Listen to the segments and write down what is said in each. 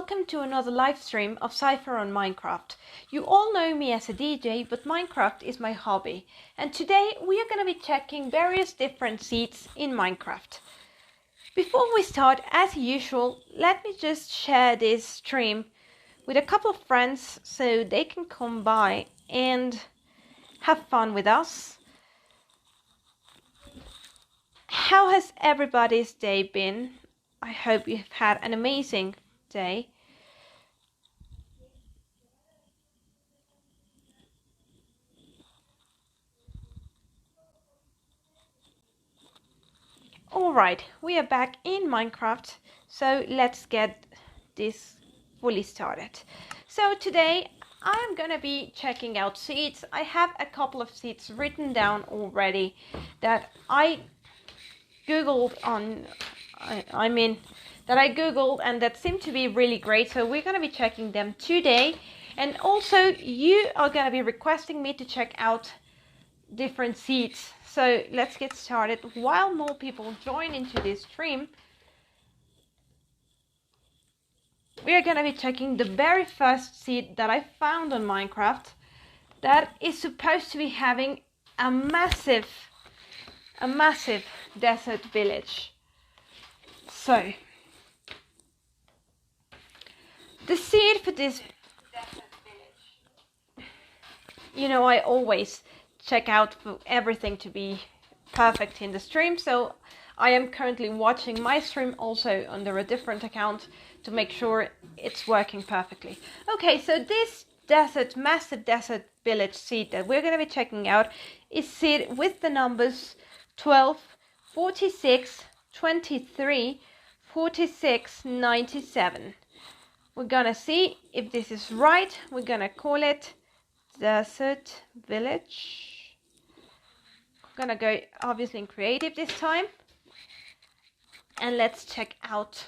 welcome to another live stream of Cypher on Minecraft. You all know me as a DJ, but Minecraft is my hobby. And today we are going to be checking various different seeds in Minecraft. Before we start, as usual, let me just share this stream with a couple of friends so they can come by and have fun with us. How has everybody's day been? I hope you've had an amazing day. Alright, we are back in Minecraft, so let's get this fully started. So today I'm gonna be checking out seeds. I have a couple of seeds written down already that I googled and that seem to be really great, so we're going to be checking them today. And also you are going to be requesting me to check out different seeds, so let's get started. While more people join into this stream, we are going to be checking the very first seed that I found on Minecraft that is supposed to be having a massive desert village. So the seed for this, I always check out for everything to be perfect in the stream, so I am currently watching my stream also under a different account to make sure it's working perfectly. Okay, so this massive desert village seed that we're going to be checking out is seed with the numbers 12, 46, 23, 46, 97. We're gonna see if this is right. We're gonna call it Desert Village. We're gonna go obviously in creative this time. And let's check out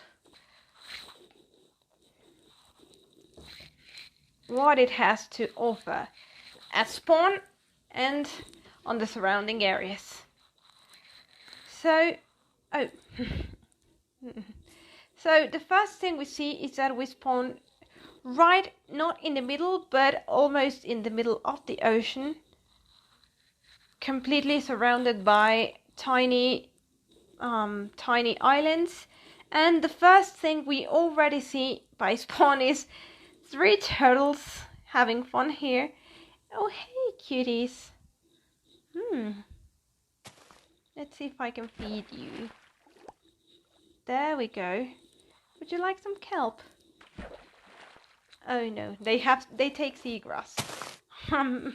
what it has to offer at spawn and on the surrounding areas. So, so the first thing we see is that we spawn right, not in the middle, but almost in the middle of the ocean, completely surrounded by tiny islands. And the first thing we already see by spawn is 3 turtles having fun here. Oh, hey, cuties. Let's see if I can feed you. There we go. Would you like some kelp? Oh no, they take seagrass. I'm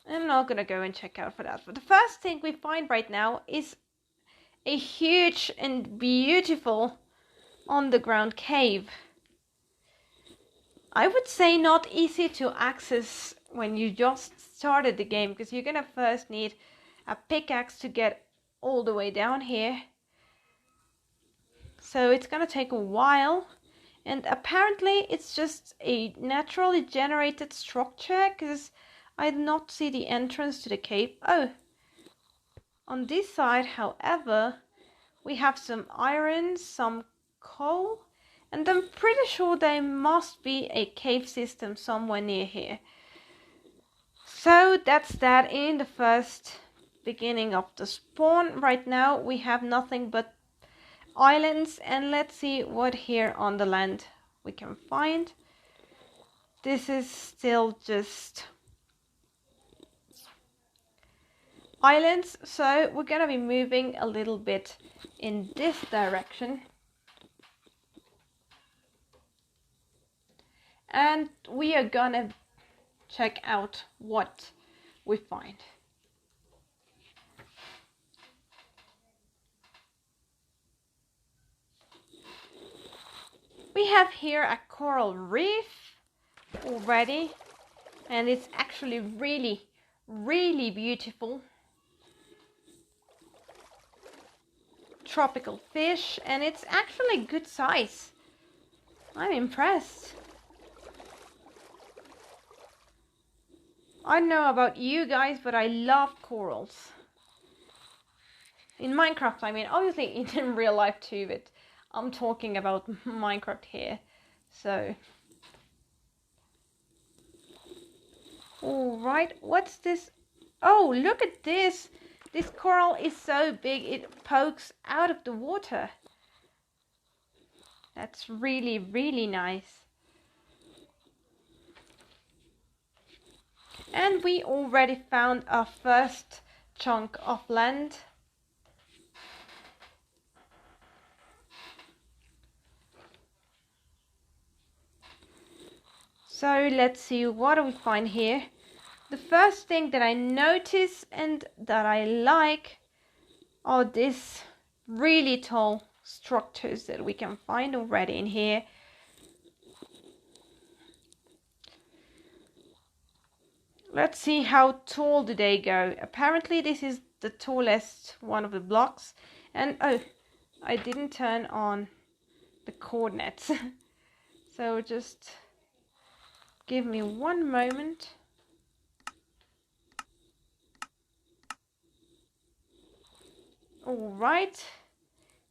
not gonna go and check out for that. But the first thing we find right now is a huge and beautiful underground cave. I would say not easy to access when you just started the game, because you're gonna first need a pickaxe to get all the way down here. So it's gonna take a while, and apparently it's just a naturally generated structure, because I did not see the entrance to the cave. Oh, on this side, however, we have some iron, some coal, and I'm pretty sure there must be a cave system somewhere near here. So that's that in the first beginning of the spawn. Right now we have nothing but islands, and let's see what here on the land we can find. This is still just islands, so we're gonna be moving a little bit in this direction, and we are gonna check out what we find. We have here a coral reef already, and it's actually really beautiful. Tropical fish, and it's actually good size. I'm impressed. I don't know about you guys, but I love corals. In Minecraft, I mean, obviously in real life too, but I'm talking about Minecraft here. So, all right, what's this? Oh, look at this. This coral is so big it pokes out of the water. That's really, really nice. And we already found our first chunk of land. So let's see, what do we find here? The first thing that I notice and that I like are these really tall structures that we can find already in here. Let's see how tall do they go. Apparently this is the tallest one of the blocks. And oh, I didn't turn on the coordinates. So just give me one moment. All right.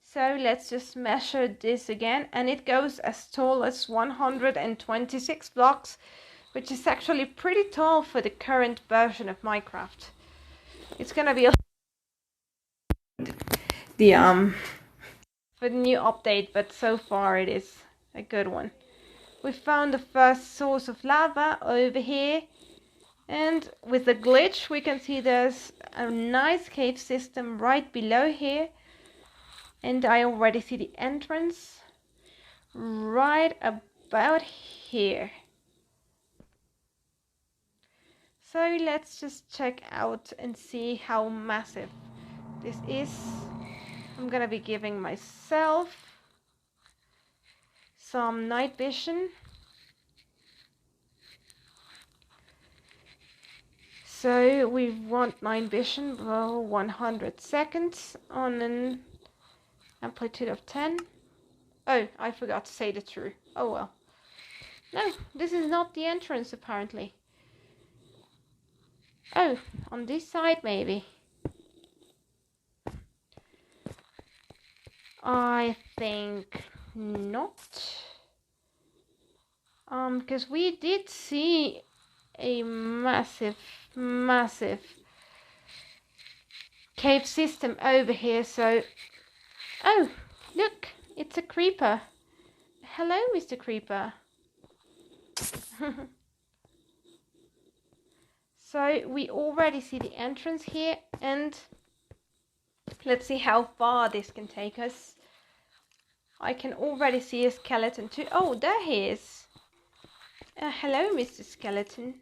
So let's just measure this again, and it goes as tall as 126 blocks, which is actually pretty tall for the current version of Minecraft. It's gonna be for the new update, but so far it is a good one. We found the first source of lava over here, and with the glitch we can see there's a nice cave system right below here, and I already see the entrance right about here. So let's just check out and see how massive this is. I'm gonna be giving myself some night vision. So we want night vision for 100 seconds on an amplitude of 10. Oh, I forgot to say the true. Oh well. No, this is not the entrance apparently. Oh, on this side maybe. I think not. Because we did see a massive cave system over here, so... Oh, look, it's a creeper. Hello, Mr. Creeper. So we already see the entrance here, and let's see how far this can take us. I can already see a skeleton too. Oh, there he is. Hello, Mr. Skeleton.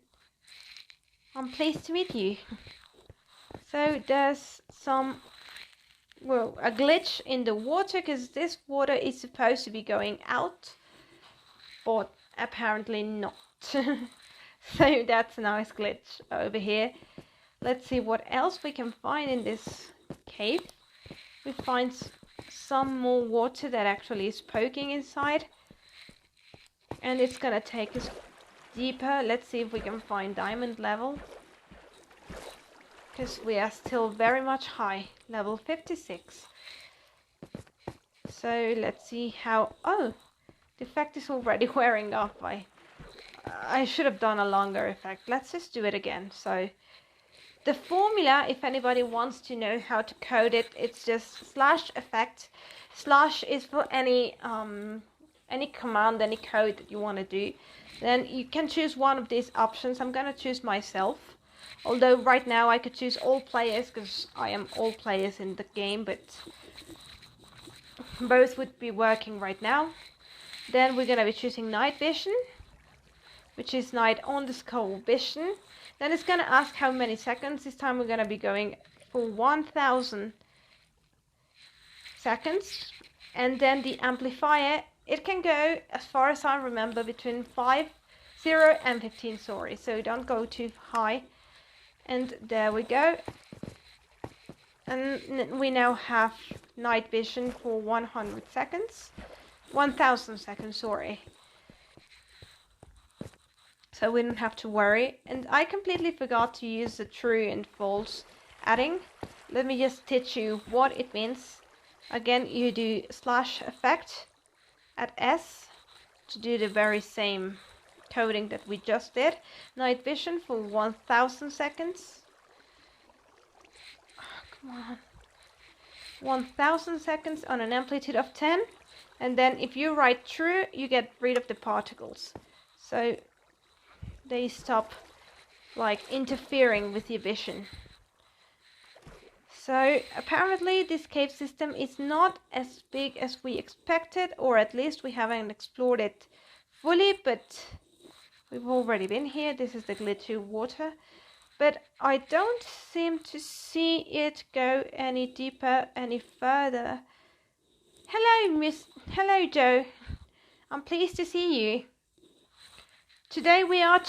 I'm pleased to meet you. So there's some, well, a glitch in the water, because this water is supposed to be going out, but apparently not. So that's a nice glitch over here. Let's see what else we can find in this cave. We find some more water that actually is poking inside, and it's gonna take us deeper. Let's see if we can find diamond level, because we are still very much high, level 56. So let's see how... Oh, the effect is already wearing off. I should have done a longer effect. Let's just do it again. So the formula, if anybody wants to know how to code it, it's just /effect. Slash is for any command, any code that you want to do. Then you can choose one of these options. I'm gonna choose myself. Although right now I could choose all players, because I am all players in the game, but both would be working right now. Then we're gonna be choosing night vision, which is night_vision. Then it's gonna ask how many seconds. This time we're gonna be going for 1000 seconds. And then the amplifier, it can go, as far as I remember, between 0 and 15, sorry. So don't go too high. And there we go. And we now have night vision for 100 seconds. 1000 seconds, sorry. So we don't have to worry. And I completely forgot to use the true and false adding. Let me just teach you what it means. Again, you do /effect at S, to do the very same coding that we just did. Night vision for 1000 seconds. Oh, come on. 1000 seconds on an amplitude of 10. And then if you write true, you get rid of the particles. So they stop like interfering with your vision. So apparently this cave system is not as big as we expected, or at least we haven't explored it fully, but we've already been here. This is the glitchy water, but I don't seem to see it go any deeper, any further. Hello Joe, I'm pleased to see you. Today we are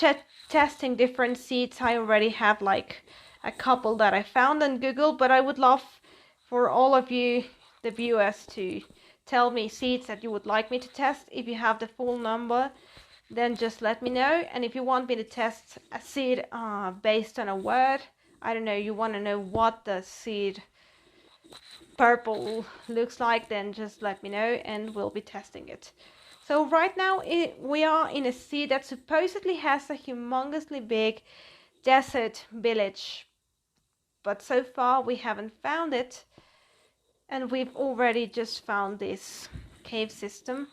testing different seeds. I already have like a couple that I found on Google, but I would love for all of you, the viewers, to tell me seeds that you would like me to test. If you have the full number, then just let me know. And if you want me to test a seed based on a word, I don't know, you want to know what the seed purple looks like, then just let me know and we'll be testing it. So right now we are in a seed that supposedly has a humongously big desert village, but so far we haven't found it, and we've already just found this cave system.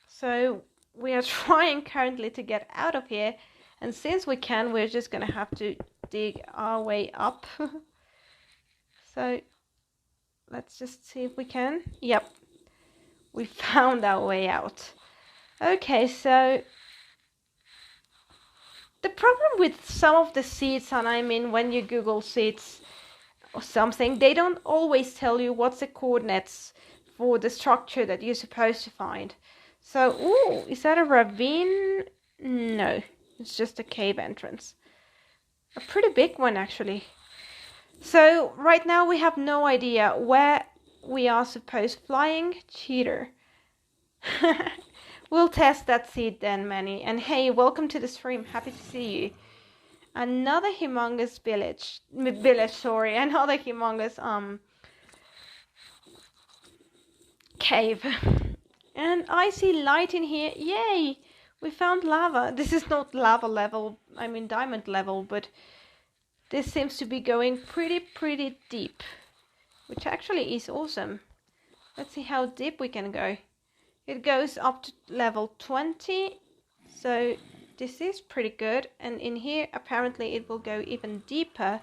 So we are trying currently to get out of here, and since we can, we're just gonna have to dig our way up. So let's just see if we can. Yep, we found our way out. Okay, so the problem with some of the seeds, and I mean when you Google seeds or something, they don't always tell you what's the coordinates for the structure that you're supposed to find. So, ooh, is that a ravine? No, it's just a cave entrance. A pretty big one, actually. So, right now we have no idea where we are supposed flying. Cheater. We'll test that seed then, Manny. And hey, welcome to the stream. Happy to see you. Another humongous another humongous cave. And I see light in here. Yay! We found lava. This is not lava level, I mean diamond level, but this seems to be going pretty deep, which actually is awesome. Let's see how deep we can go. It goes up to level 20, so this is pretty good, and in here apparently it will go even deeper.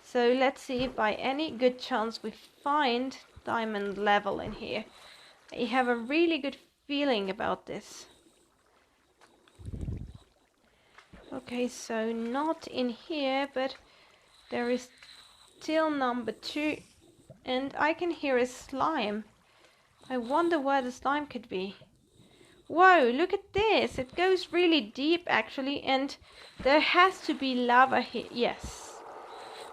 So let's see if by any good chance we find diamond level in here. I have a really good feeling about this. Okay, so not in here, but there is still number 2, and I can hear a slime. I wonder where the slime could be. Whoa, look at this. It goes really deep actually, and there has to be lava here. Yes.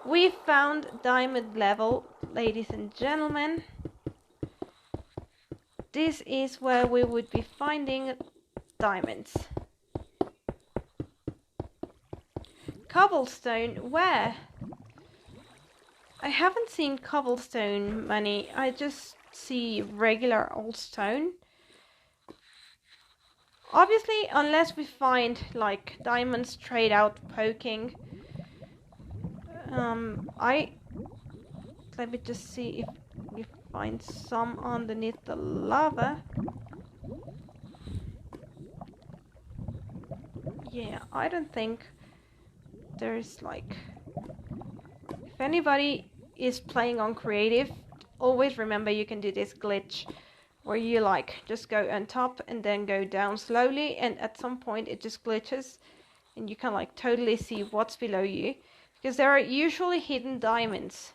We found diamond level, ladies and gentlemen. This is where we would be finding diamonds. Cobblestone, where? I haven't seen cobblestone, Manny. I just see regular old stone. Obviously, unless we find like diamonds straight out poking. Let me just see if we find some underneath the lava. Yeah, I don't think there's like... If anybody is playing on creative, always remember you can do this glitch where you like just go on top and then go down slowly, and at some point it just glitches and you can like totally see what's below you, because there are usually hidden diamonds.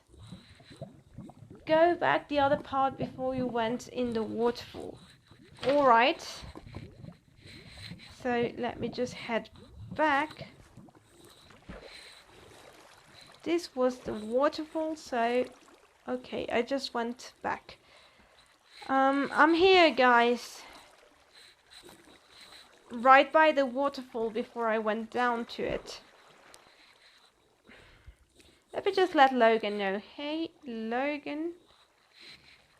Go back the other part before you went in the waterfall. Alright, so let me just head back. This was the waterfall, so okay, I just went back. I'm here, guys. Right by the waterfall before I went down to it. Let me just let Logan know. Hey, Logan.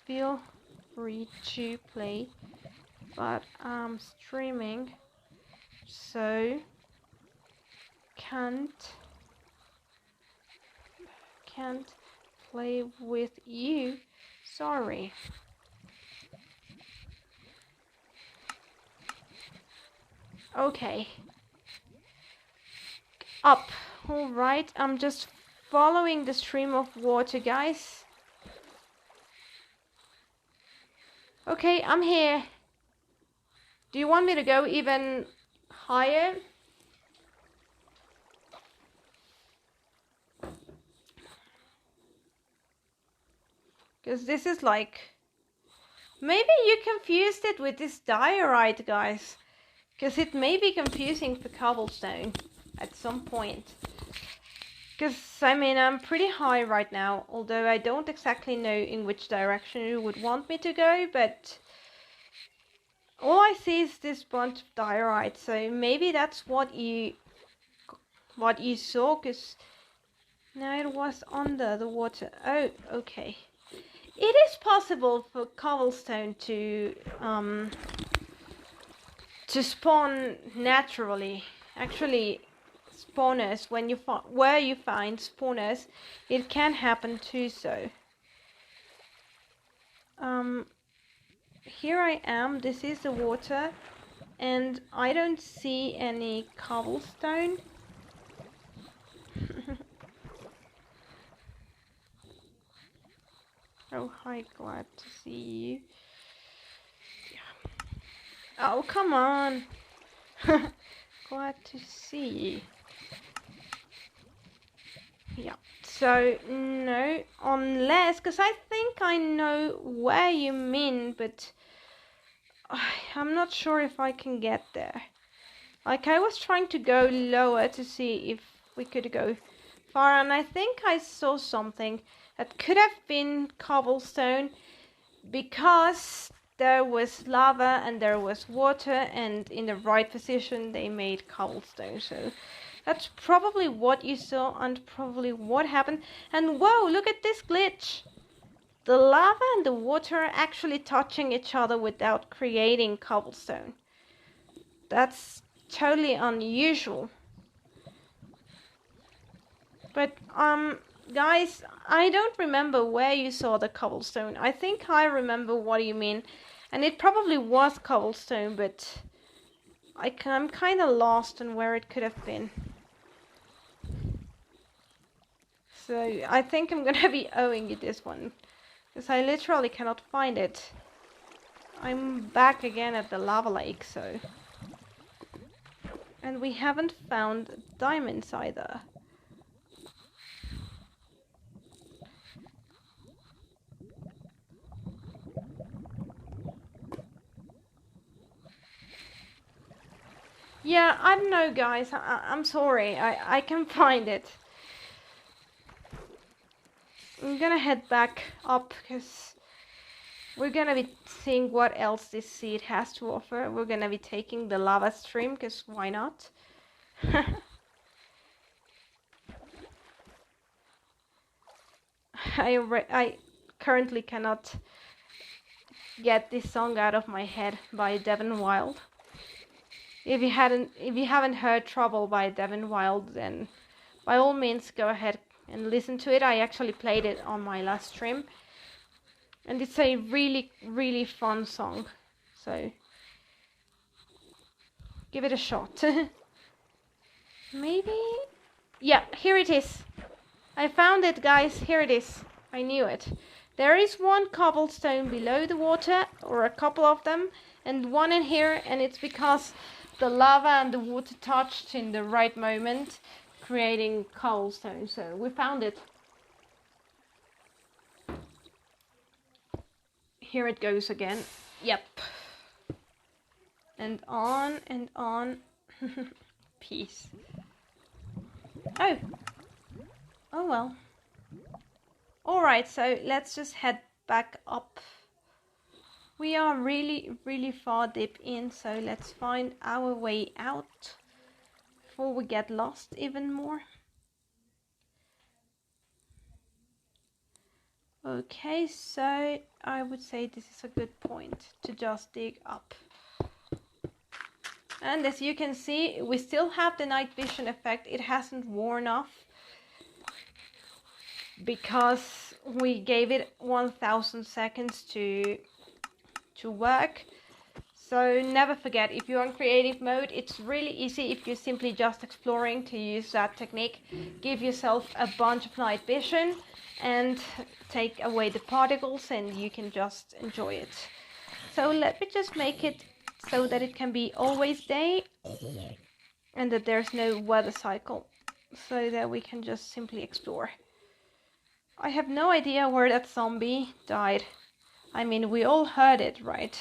Feel free to play but I'm streaming, so can't play with you. Sorry. Okay. Up. All right. I'm just following the stream of water, guys. Okay, I'm here. Do you want me to go even higher? Because this is like... Maybe you confused it with this diorite, guys. Because it may be confusing for cobblestone at some point. Because, I mean, I'm pretty high right now. Although I don't exactly know in which direction you would want me to go. But all I see is this bunch of diorite. So maybe that's what you saw. Because now it was under the water. Oh, okay. It is possible for cobblestone to spawn naturally. Actually, spawners, when you where you find spawners, it can happen too. So, here I am. This is the water, and I don't see any cobblestone. Oh, hi, glad to see you. Yeah. Oh, come on. Glad to see you. Yeah, so no, unless, because I think I know where you mean, but I'm not sure if I can get there. Like, I was trying to go lower to see if we could go far, and I think I saw something that could have been cobblestone, because there was lava and there was water, and in the right position they made cobblestone. So that's probably what you saw and probably what happened. And whoa, look at this glitch. The lava and the water are actually touching each other without creating cobblestone. That's totally unusual. But guys, I don't remember where you saw the cobblestone. I think I remember what you mean. And it probably was cobblestone, but I'm kind of lost on where it could have been. So I think I'm gonna be owing you this one, because I literally cannot find it. I'm back again at the lava lake, so... And we haven't found diamonds either. Yeah, I don't know, guys. I'm sorry. I can find it. I'm gonna head back up, because we're gonna be seeing what else this seed has to offer. We're gonna be taking the lava stream, because why not? I currently cannot get this song out of my head by Devin Wild. If you haven't heard Trouble by Devin Wild, then by all means go ahead and listen to it. I actually played it on my last stream, and it's a really, really fun song. So give it a shot. Maybe? Yeah, here it is. I found it, guys. Here it is. I knew it. There is one cobblestone below the water, or a couple of them, and one in here, and it's because the lava and the water touched in the right moment, creating cobblestone. So we found it. Here it goes again. Yep. And on and on. Peace. Oh. Oh well. Alright, so let's just head back up. We are really, really far deep in, so let's find our way out before we get lost even more. Okay, so I would say this is a good point to just dig up. And as you can see, we still have the night vision effect. It hasn't worn off because we gave it 1000 seconds to work. So never forget, if you're on creative mode, it's really easy if you're simply just exploring to use that technique. Give yourself a bunch of night vision and take away the particles, and you can just enjoy it. So let me just make it so that it can be always day and that there's no weather cycle, so that we can just simply explore. I have no idea where that zombie died. I mean, we all heard it, right?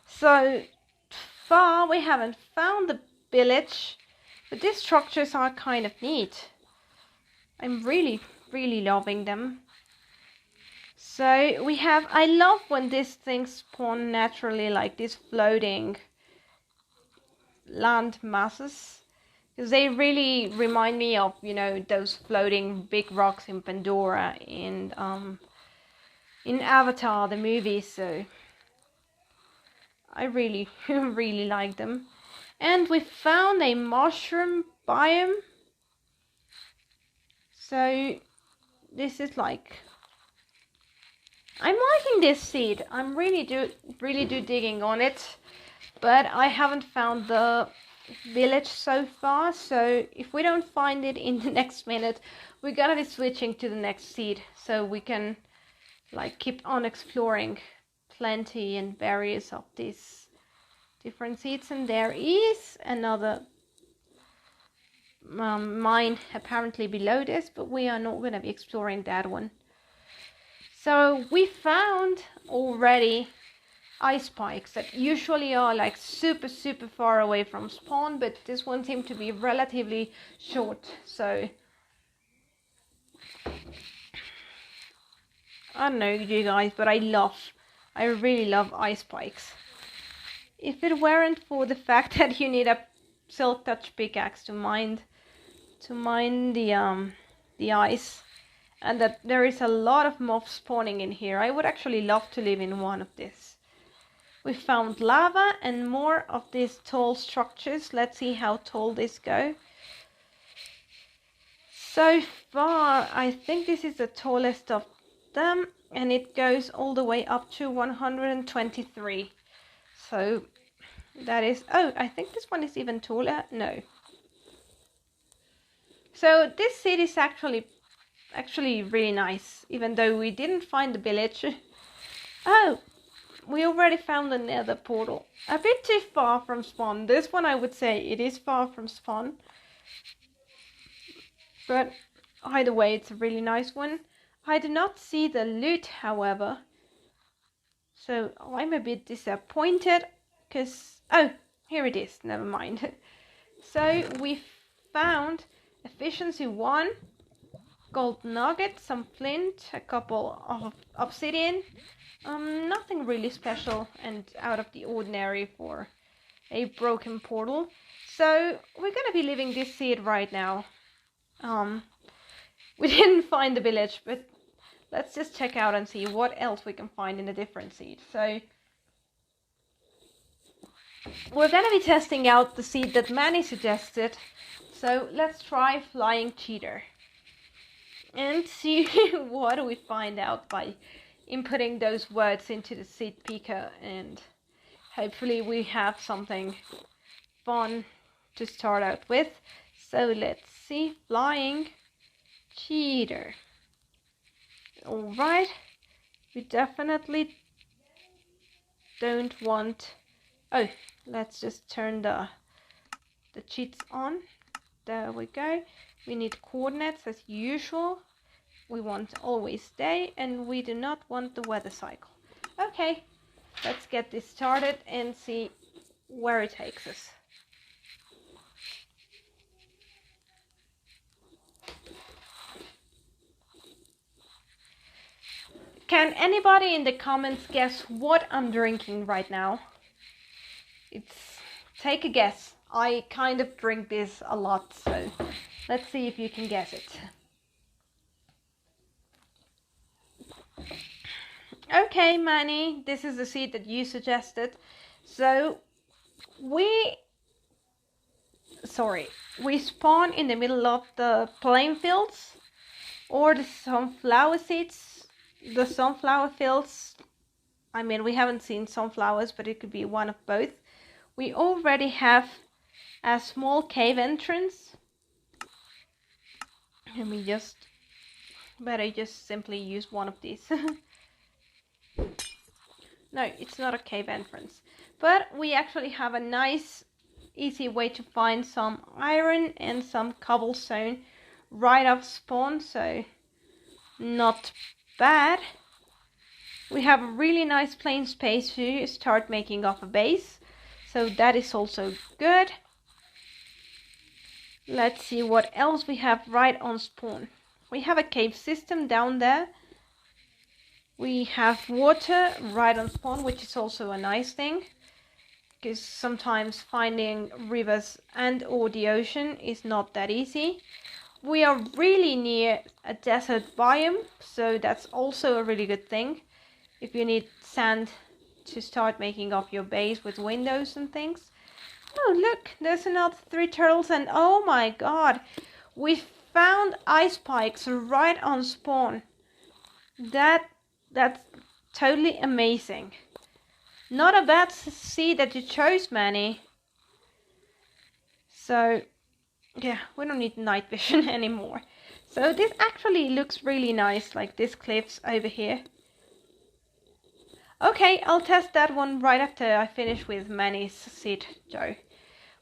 So far we haven't found the village, but these structures are kind of neat. I'm really loving them. So we have, I love when these things spawn naturally, like these floating land masses, because they really remind me of, you know, those floating big rocks in Pandora in Avatar the movie. So I really really like them. And we found a mushroom biome. So this is like, I'm liking this seed. I'm really do digging on it, but I haven't found the village so far. So if we don't find it in the next minute, we're gonna be switching to the next seed, so we can like keep on exploring plenty and various of these different seeds. And there is another mine apparently below this, but we are not going to be exploring that one. So we found already ice spikes that usually are like super far away from spawn, but this one seemed to be relatively short. So I don't know you guys, but I really love ice spikes. If it weren't for the fact that you need a silk touch pickaxe to mine the ice, and that there is a lot of moths spawning in here, I would actually love to live in one of these. We found lava and more of these tall structures. Let's see how tall these go. So far, I think this is the tallest of them, and it goes all the way up to 123. So that is, oh, I think this one is even taller. No. So this seed is actually really nice, even though we didn't find the village. Oh, we already found the nether portal. A bit too far from spawn. This one I would say it is far from spawn. But either way, it's a really nice one. I do not see the loot, however. So I'm a bit disappointed, because, oh, here it is, never mind. So we found efficiency 1, gold nugget, some flint, a couple of obsidian. Nothing really special and out of the ordinary for a broken portal. So we're gonna be leaving this seed right now. We didn't find the village, but let's just check out and see what else we can find in a different seed. So we're gonna be testing out the seed that Manny suggested. So let's try flying cheater and see what we find out by inputting those words into the seed picker, and hopefully we have something fun to start out with. So let's see, flying cheater. Alright, we definitely don't want, oh, let's just turn the cheats on. There we go. We need coordinates as usual. We want always day, and we do not want the weather cycle. Okay, let's get this started and see where it takes us. Can anybody in the comments guess what I'm drinking right now? Take a guess. I kind of drink this a lot, so let's see if you can guess it. Okay, Manny, this is the seed that you suggested. So we spawn in the middle of the plain fields or the sunflower seeds. The sunflower fields, I mean, we haven't seen sunflowers, but it could be one of both. We already have a small cave entrance. Let me better just simply use one of these. No, it's not a cave entrance. But we actually have a nice, easy way to find some iron and some cobblestone right off spawn, so not bad. We have a really nice plain space to start making off a base, so that is also good. Let's see what else we have right on spawn. We have a cave system down there. We have water right on spawn, which is also a nice thing, because sometimes finding rivers and or the ocean is not that easy. We are really near a desert biome, so that's also a really good thing if you need sand to start making up your base with windows and things. Oh look, there's another 3 turtles, and oh my god, we found ice spikes right on spawn. That's totally amazing. Not a bad seed that you chose, Manny. So yeah, we don't need night vision anymore. So this actually looks really nice, like this cliffs over here. Okay, I'll test that one right after I finish with Manny's seed, Joe.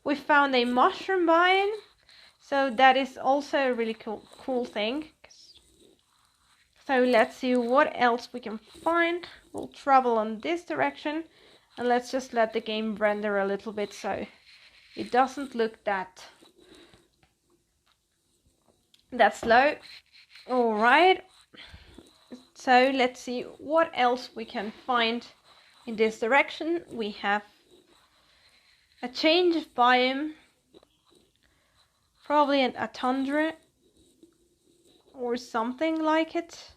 We found a mushroom biome, so that is also a really cool thing. So let's see what else we can find. We'll travel on this direction, and let's just let the game render a little bit so it doesn't look that slow. All right. So let's see what else we can find in this direction. We have a change of biome, probably a tundra or something like it.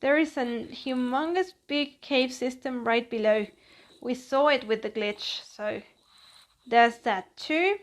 There is a humongous big cave system right below. We saw it with the glitch, so there's that too.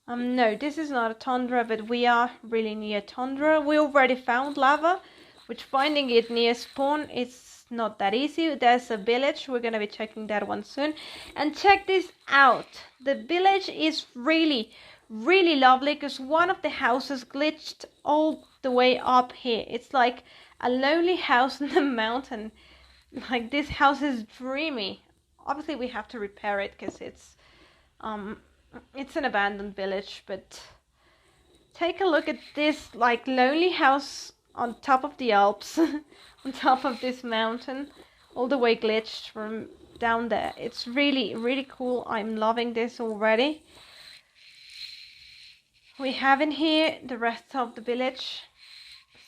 No, this is not a tundra, but we are really near tundra. We already found lava, which finding it near spawn is not that easy. There's a village, we're gonna be checking that one soon. And check this out, the village is really lovely, because one of the houses glitched all the way up here. It's like a lonely house in the mountain. Like, this house is dreamy. Obviously we have to repair it because it's an abandoned village, but take a look at this like lonely house on top of the Alps, on top of this mountain, all the way glitched from down there. It's really cool. I'm loving this already. We have in here the rest of the village,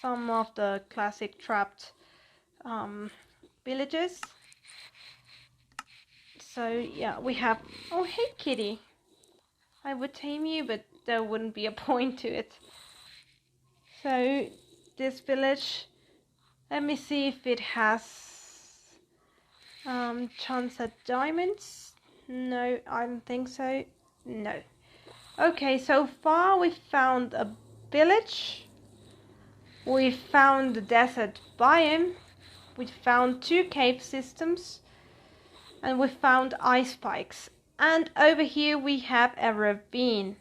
some of the classic trapped villages. So yeah, we have, oh hey kitty, I would tame you, but there wouldn't be a point to it. So this village, let me see if it has chance at diamonds. No, I don't think so. No. Okay, so far we found a village, we found the desert biome, we found 2 cave systems, and we found ice spikes. And over here we have a ravine.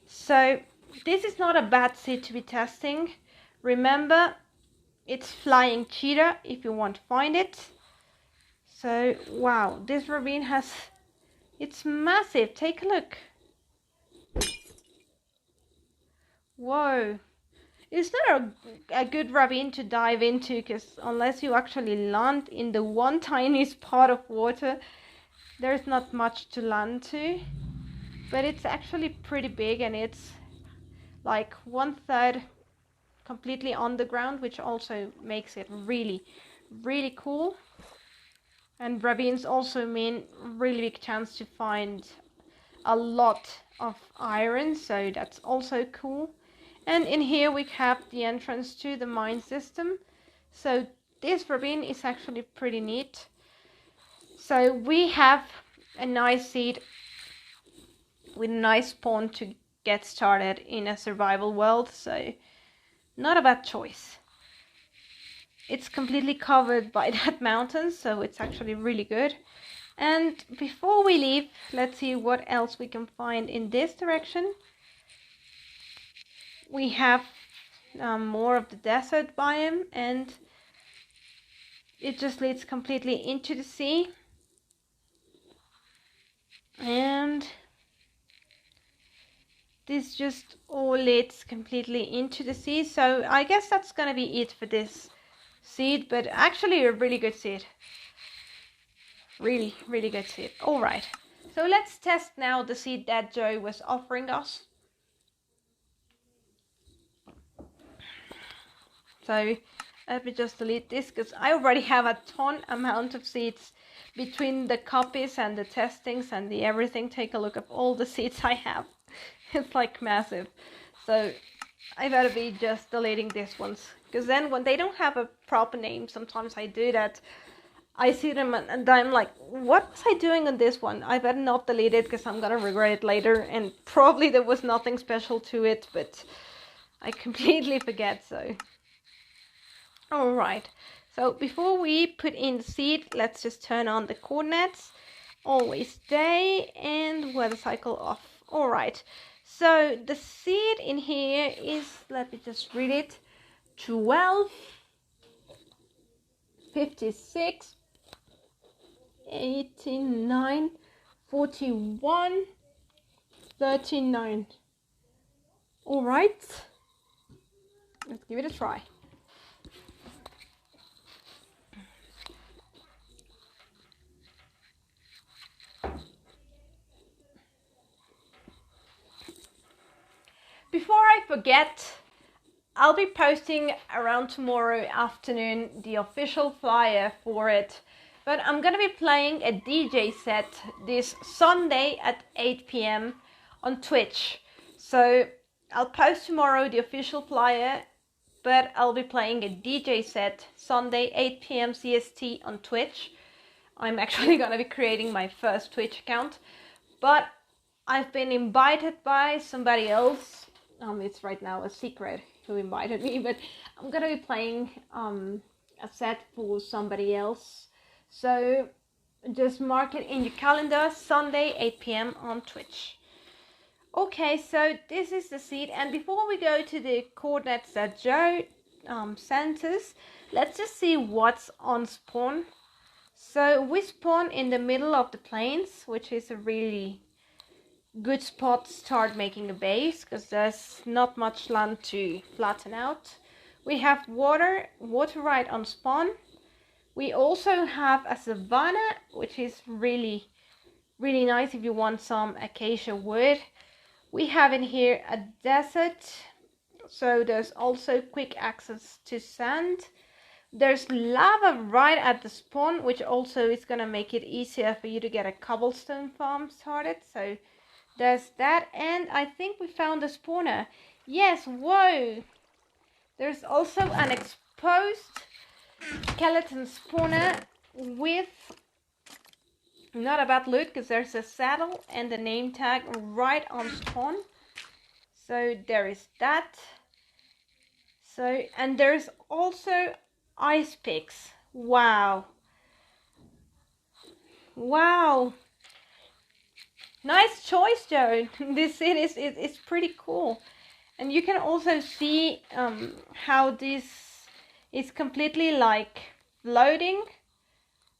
So this is not a bad seed to be testing. Remember, it's flying cheetah if you want to find it. So wow, this ravine it's massive. Take a look. Whoa, it's not a good ravine to dive into, because unless you actually land in the one tiny spot of water, there's not much to land to. But it's actually pretty big, and it's like 1/3 completely underground, which also makes it really cool. And ravines also mean really big chance to find a lot of iron, so that's also cool. And in here we have the entrance to the mine system. So this ravine is actually pretty neat. So we have a nice seed with a nice spawn to get started in a survival world, so not a bad choice. It's completely covered by that mountain, so it's actually really good. And before we leave, let's see what else we can find in this direction. We have more of the desert biome, and it just leads completely into the sea. And this just all leads completely into the sea. So I guess that's gonna be it for this seed, but actually a really good seed. Really, really good seed. All right, so let's test now the seed that Joe was offering us. So let me just delete this because I already have a ton amount of seeds between the copies and the testings and the everything. Take a look at all the seeds I have. It's like massive. So I better be just deleting these ones, because then when they don't have a proper name, sometimes I do that. I see them and I'm like, what was I doing on this one? I better not delete it because I'm gonna regret it later, and probably there was nothing special to it, but I completely forget. So alright, so before we put in the seed, let's just turn on the coordinates, always day, and weather cycle off. Alright, so the seed in here is, let me just read it, 12, 56, 89, 41, 39. Alright, let's give it a try. Before I forget, I'll be posting around tomorrow afternoon the official flyer for it, but I'm gonna be playing a DJ set this Sunday at 8 p.m. on Twitch. So I'll post tomorrow the official flyer, but I'll be playing a DJ set Sunday 8 p.m. CST on Twitch. I'm actually gonna be creating my first Twitch account, but I've been invited by somebody else. It's right now a secret who invited me, but I'm gonna be playing a set for somebody else. So just mark it in your calendar, Sunday 8 p.m. on Twitch. Okay, so this is the seed, and before we go to the coordinates that Joe sent us, let's just see what's on spawn. So we spawn in the middle of the plains, which is a really good spot to start making a base because there's not much land to flatten out. We have water right on spawn. We also have a savanna, which is really nice if you want some acacia wood. We have in here a desert, so there's also quick access to sand. There's lava right at the spawn, which also is gonna make it easier for you to get a cobblestone farm started. So there's that, and I think we found a spawner. Yes, whoa! There's also an exposed skeleton spawner with not a bad loot, because there's a saddle and a name tag right on spawn. So there is that. So, and there's also ice picks. Wow. Wow. Nice choice, Joe. This scene is pretty cool. And you can also see how this is completely like floating.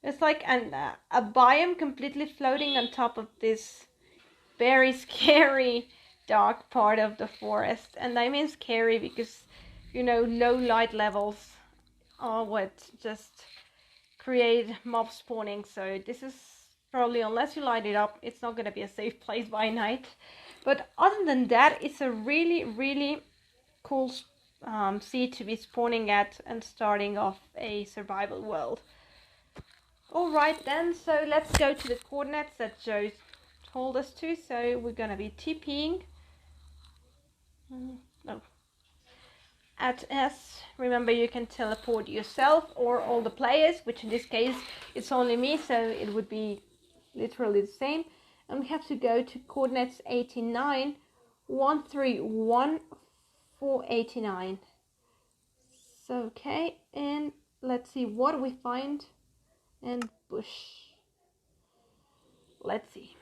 It's like a biome completely floating on top of this very scary dark part of the forest. And I mean scary because, you know, low light levels are what just create mob spawning. So this is probably, unless you light it up, it's not going to be a safe place by night. But other than that, it's a really cool seed to be spawning at and starting off a survival world. Alright then, so let's go to the coordinates that Joe told us to. So we're going to be TPing. at S. Remember, you can teleport yourself or all the players, which in this case it's only me, so it would be literally the same. And we have to go to coordinates 89, 131, 489. So, okay, and let's see what we find. And bush. Let's see.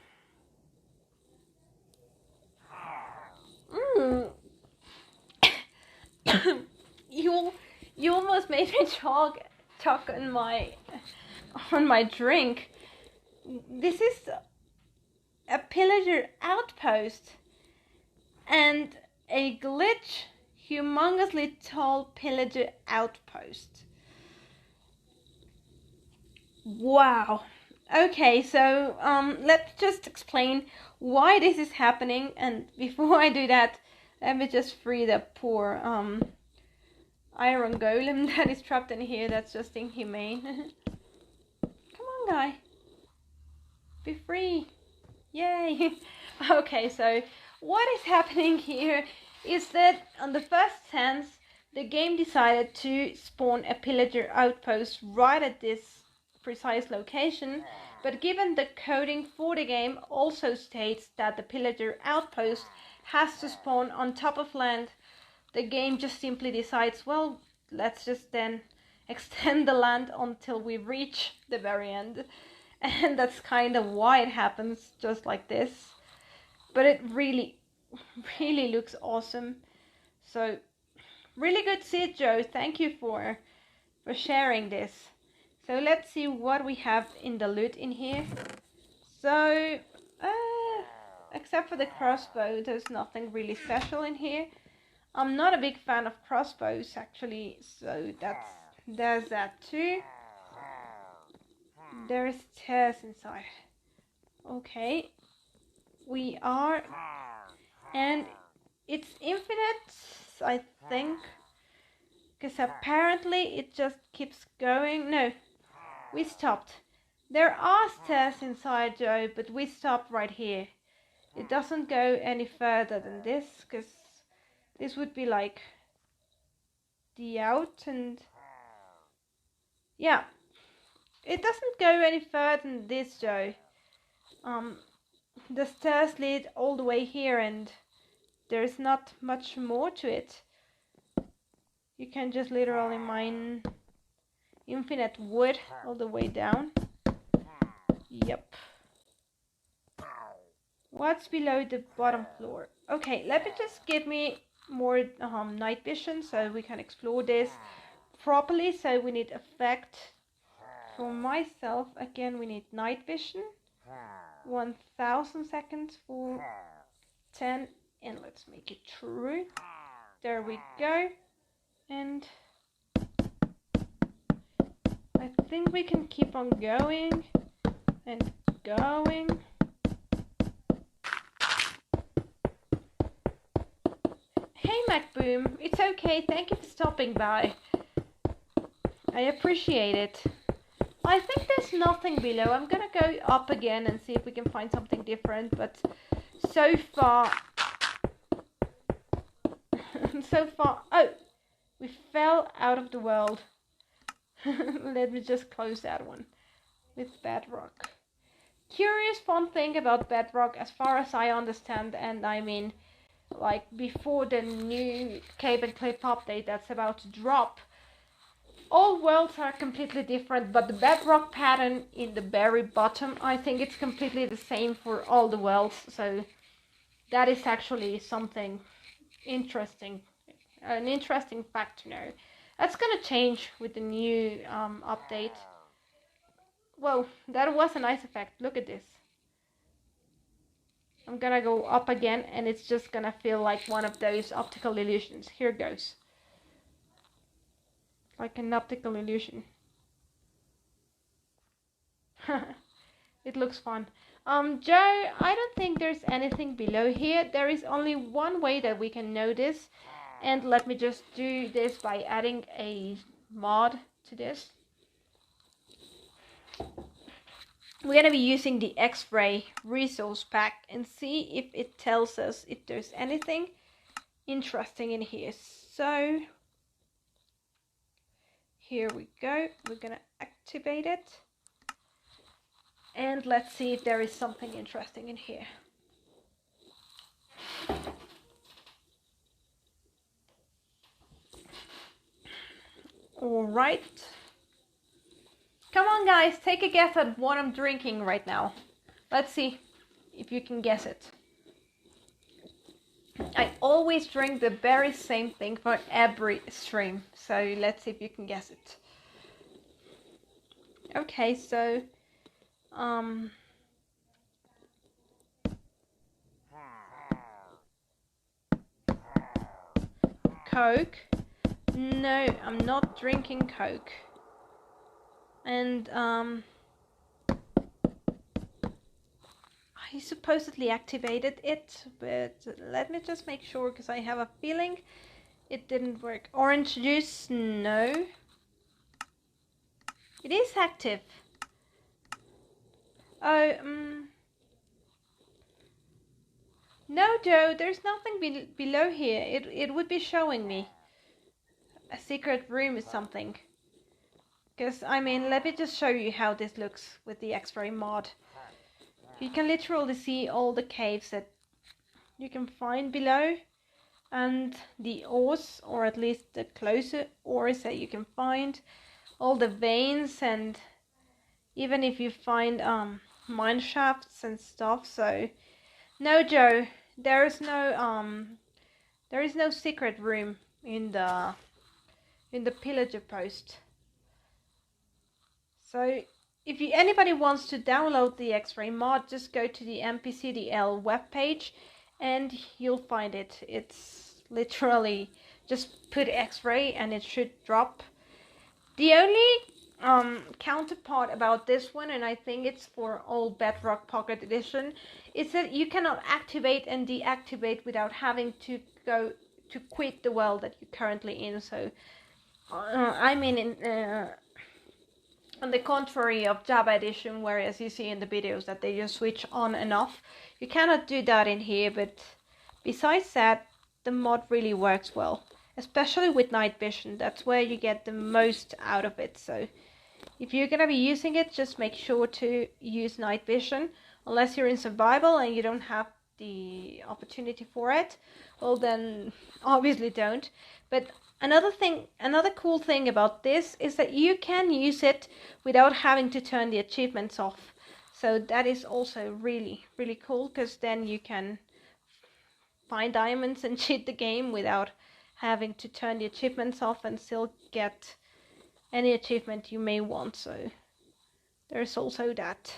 You almost made me choke on my drink. This is a Pillager Outpost and a glitch humongously tall Pillager Outpost. Wow. Okay, so let's just explain why this is happening, and before I do that, let me just free the poor iron golem that is trapped in here. That's just inhumane. Come on, guy. Be free. Yay. Okay, so what is happening here is that on the first sense, the game decided to spawn a Pillager Outpost right at this precise location, but given the coding for the game also states that the Pillager Outpost has to spawn on top of land, the game just simply decides, well, let's just then extend the land until we reach the very end. And that's kind of why it happens just like this. But it really looks awesome. So, really good seed, Joe. Thank you for sharing this. So let's see what we have in the loot in here. So, except for the crossbow, there's nothing really special in here. I'm not a big fan of crossbows, actually, so there's that too. There's tears inside. Okay, we are, and it's infinite, I think, because apparently it just keeps going. No, we stopped. There are stairs inside, Joe, but we stopped right here. It doesn't go any further than this, because this would be like the out, and yeah, it doesn't go any further than this, Joe. The stairs lead all the way here, and there's not much more to it. You can just literally mine infinite wood all the way down. Yep. What's below the bottom floor? Okay, let me just give me more night vision so we can explore this properly. So we need effect. For myself, again, we need night vision. 1000 seconds for 10, and let's make it true. There we go. And I think we can keep on going and going. Hey MacBoom, it's okay, thank you for stopping by. I appreciate it. I think there's nothing below. I'm gonna go up again and see if we can find something different, but so far, oh, we fell out of the world. Let me just close that one with bedrock. Curious fun thing about bedrock, as far as I understand, and I mean, like before the new Cape and Clip update that's about to drop, all worlds are completely different, but the bedrock pattern in the very bottom, I think it's completely the same for all the worlds, so that is actually something interesting, an interesting fact to know. That's gonna change with the new update. Whoa, that was a nice effect, look at this. I'm gonna go up again and it's just gonna feel like one of those optical illusions. Here goes. Like an optical illusion. It looks fun. Joe, I don't think there's anything below here. There is only one way that we can know this. And let me just do this by adding a mod to this. We're going to be using the X-ray resource pack and see if it tells us if there's anything interesting in here. So Here we go. We're gonna activate it. And let's see if there is something interesting in here. All right. Come on, guys, take a guess at what I'm drinking right now. Let's see if you can guess it. I always drink the very same thing for every stream, so let's see if you can guess it. Okay, so Coke. No, I'm not drinking Coke. And I supposedly activated it, but let me just make sure, because I have a feeling it didn't work. Orange juice, no. It is active. Oh, no, Joe, there's nothing below here. It would be showing me a secret room or something. Because, I mean, let me just show you how this looks with the X-ray mod. You can literally see all the caves that you can find below, and the ores, or at least the closer ores that you can find, all the veins, and even if you find mine shafts and stuff. So no, Joe, there is no secret room in the Pillager Outpost. So if anybody wants to download the X-ray mod, just go to the MPCDL webpage and you'll find it. It's literally just put X-ray and it should drop. The only counterpart about this one, and I think it's for all Bedrock Pocket Edition, is that you cannot activate and deactivate without having to go to quit the world that you're currently in. So I mean, on the contrary of Java Edition, whereas you see in the videos that they just switch on and off, you cannot do that in here. But besides that, the mod really works well, especially with night vision. That's where you get the most out of it. So if you're gonna be using it, just make sure to use night vision, unless you're in survival and you don't have the opportunity for it. Well, then obviously don't. But another cool thing about this is that you can use it without having to turn the achievements off. So that is also really, really cool, because then you can find diamonds and cheat the game without having to turn the achievements off and still get any achievement you may want. So there's also that.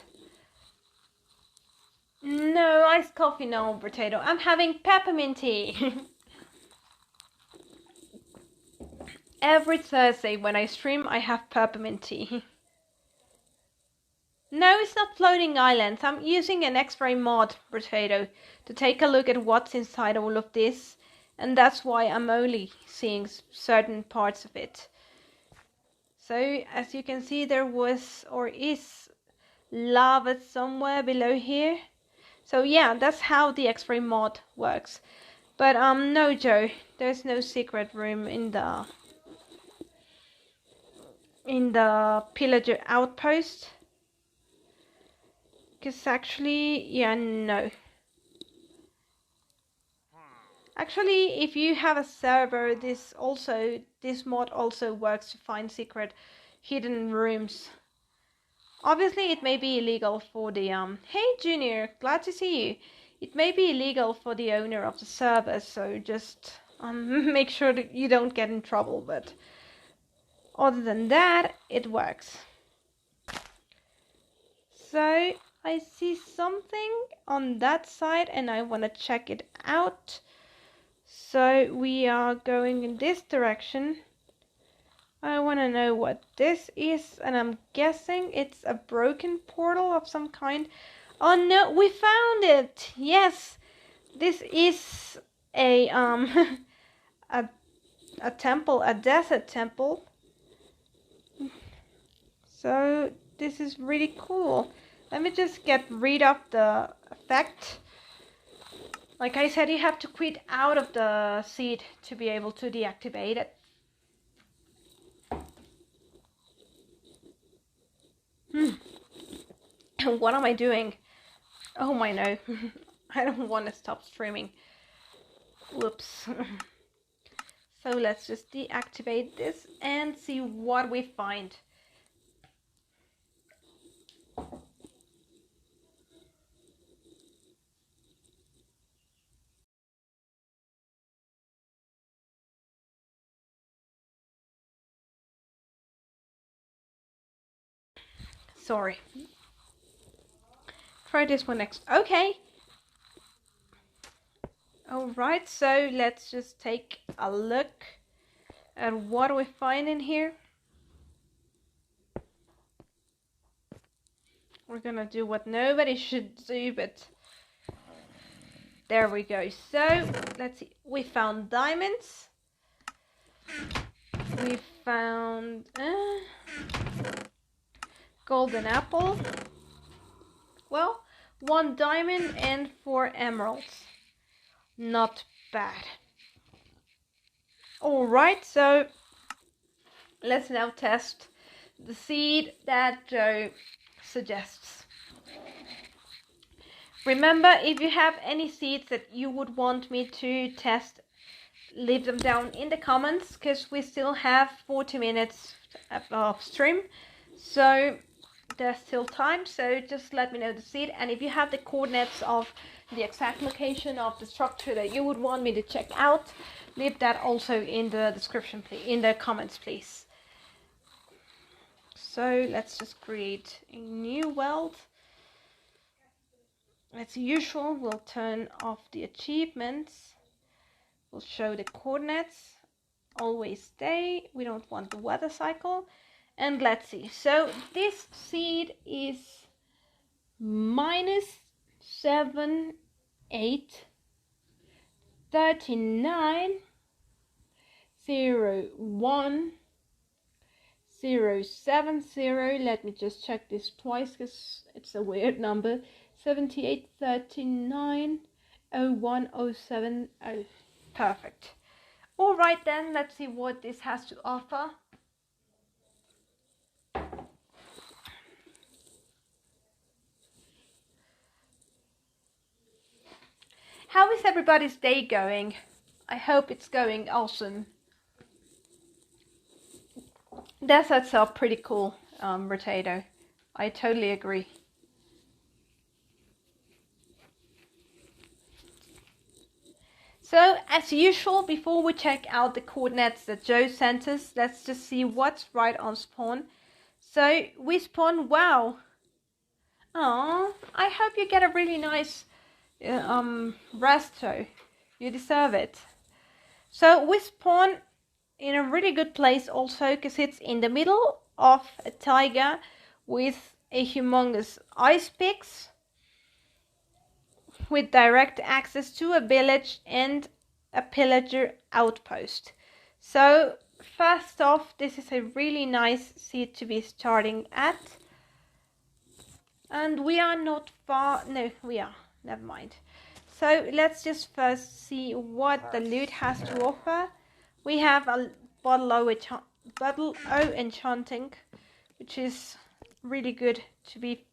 No iced coffee, no, potato. I'm having peppermint tea. Every Thursday when I stream, I have peppermint tea. No, it's not floating islands. I'm using an X-ray mod, potato, to take a look at what's inside all of this. And that's why I'm only seeing certain parts of it. So, as you can see, there was, or is, lava somewhere below here. So yeah, that's how the X-ray mod works. But no, Joe, there's no secret room in the Pillager Outpost. Because actually, yeah, no. Actually, if you have a server, this mod also works to find secret hidden rooms. Obviously, it may be illegal for the Hey Junior, glad to see you. It may be illegal for the owner of the server, so just make sure that you don't get in trouble. But other than that, it works. So I see something on that side, and I want to check it out. So we are going in this direction. I want to know what this is, and I'm guessing it's a broken portal of some kind. Oh no, we found it! Yes, this is a a temple, a desert temple. So this is really cool. Let me just get rid of the effect. Like I said, you have to quit out of the seed to be able to deactivate it. What am I doing? Oh my no. I don't want to stop streaming. Whoops. So let's just deactivate this and see what we find. Sorry. Try this one next. Okay. Alright, so let's just take a look at what we find in here. We're gonna do what nobody should do, but there we go. So let's see. We found diamonds. We found golden apple. Well, 1 diamond and 4 emeralds. Not bad. Alright, so let's now test the seed that Joe suggests. Remember, if you have any seeds that you would want me to test, leave them down in the comments, because we still have 40 minutes of stream. So there's still time, so just let me know the seed, and if you have the coordinates of the exact location of the structure that you would want me to check out, leave that also in the description, in the comments, please. So let's just create a new world. As usual, we'll turn off the achievements. We'll show the coordinates. Always stay. We don't want the weather cycle. And let's see. So this seed is -7, 8, 39, 0, 1, 0, 7, 0. Let me just check this twice because it's a weird number. 78, 39, 01, 07, 0. Perfect. Alright then, let's see what this has to offer. How is everybody's day going? I hope it's going awesome. Deserts are pretty cool, Rotato. I totally agree. So, as usual, before we check out the coordinates that Joe sent us, let's just see what's right on spawn. So, we spawn, wow. Aww, I hope you get a really nice rest, Joe. You deserve it. So, we spawn in a really good place also, because it's in the middle of a taiga with a humongous ice peaks, with direct access to a village and a pillager outpost. So first off, this is a really nice seat to be starting at. And we are not far, no, we are, never mind. So let's just first see what the loot has to offer. We have a bottle O enchanting, which is really good to be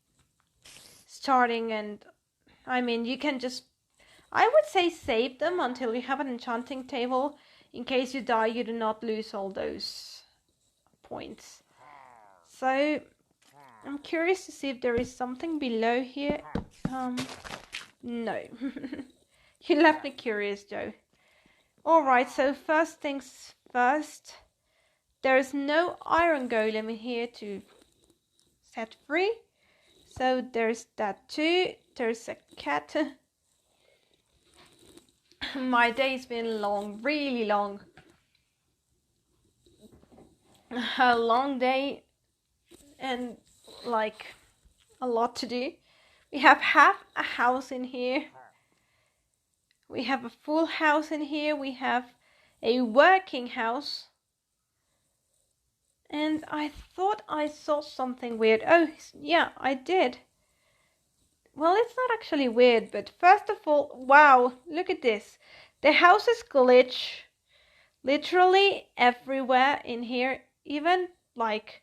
starting, and I mean, you can just, I would say, save them until you have an enchanting table. In case you die, you do not lose all those points. So, I'm curious to see if there is something below here. No. You left me curious, Joe. Alright, so first things first. There is no iron golem here to set free. So, there's that too. There's a cat. My day's been long, really long. A long day and like a lot to do. We have half a house in here. We have a full house in here. We have a working house. And I thought I saw something weird. Oh, yeah, I did. Well, it's not actually weird, but first of all, wow, look at this. The houses glitch literally everywhere in here, even like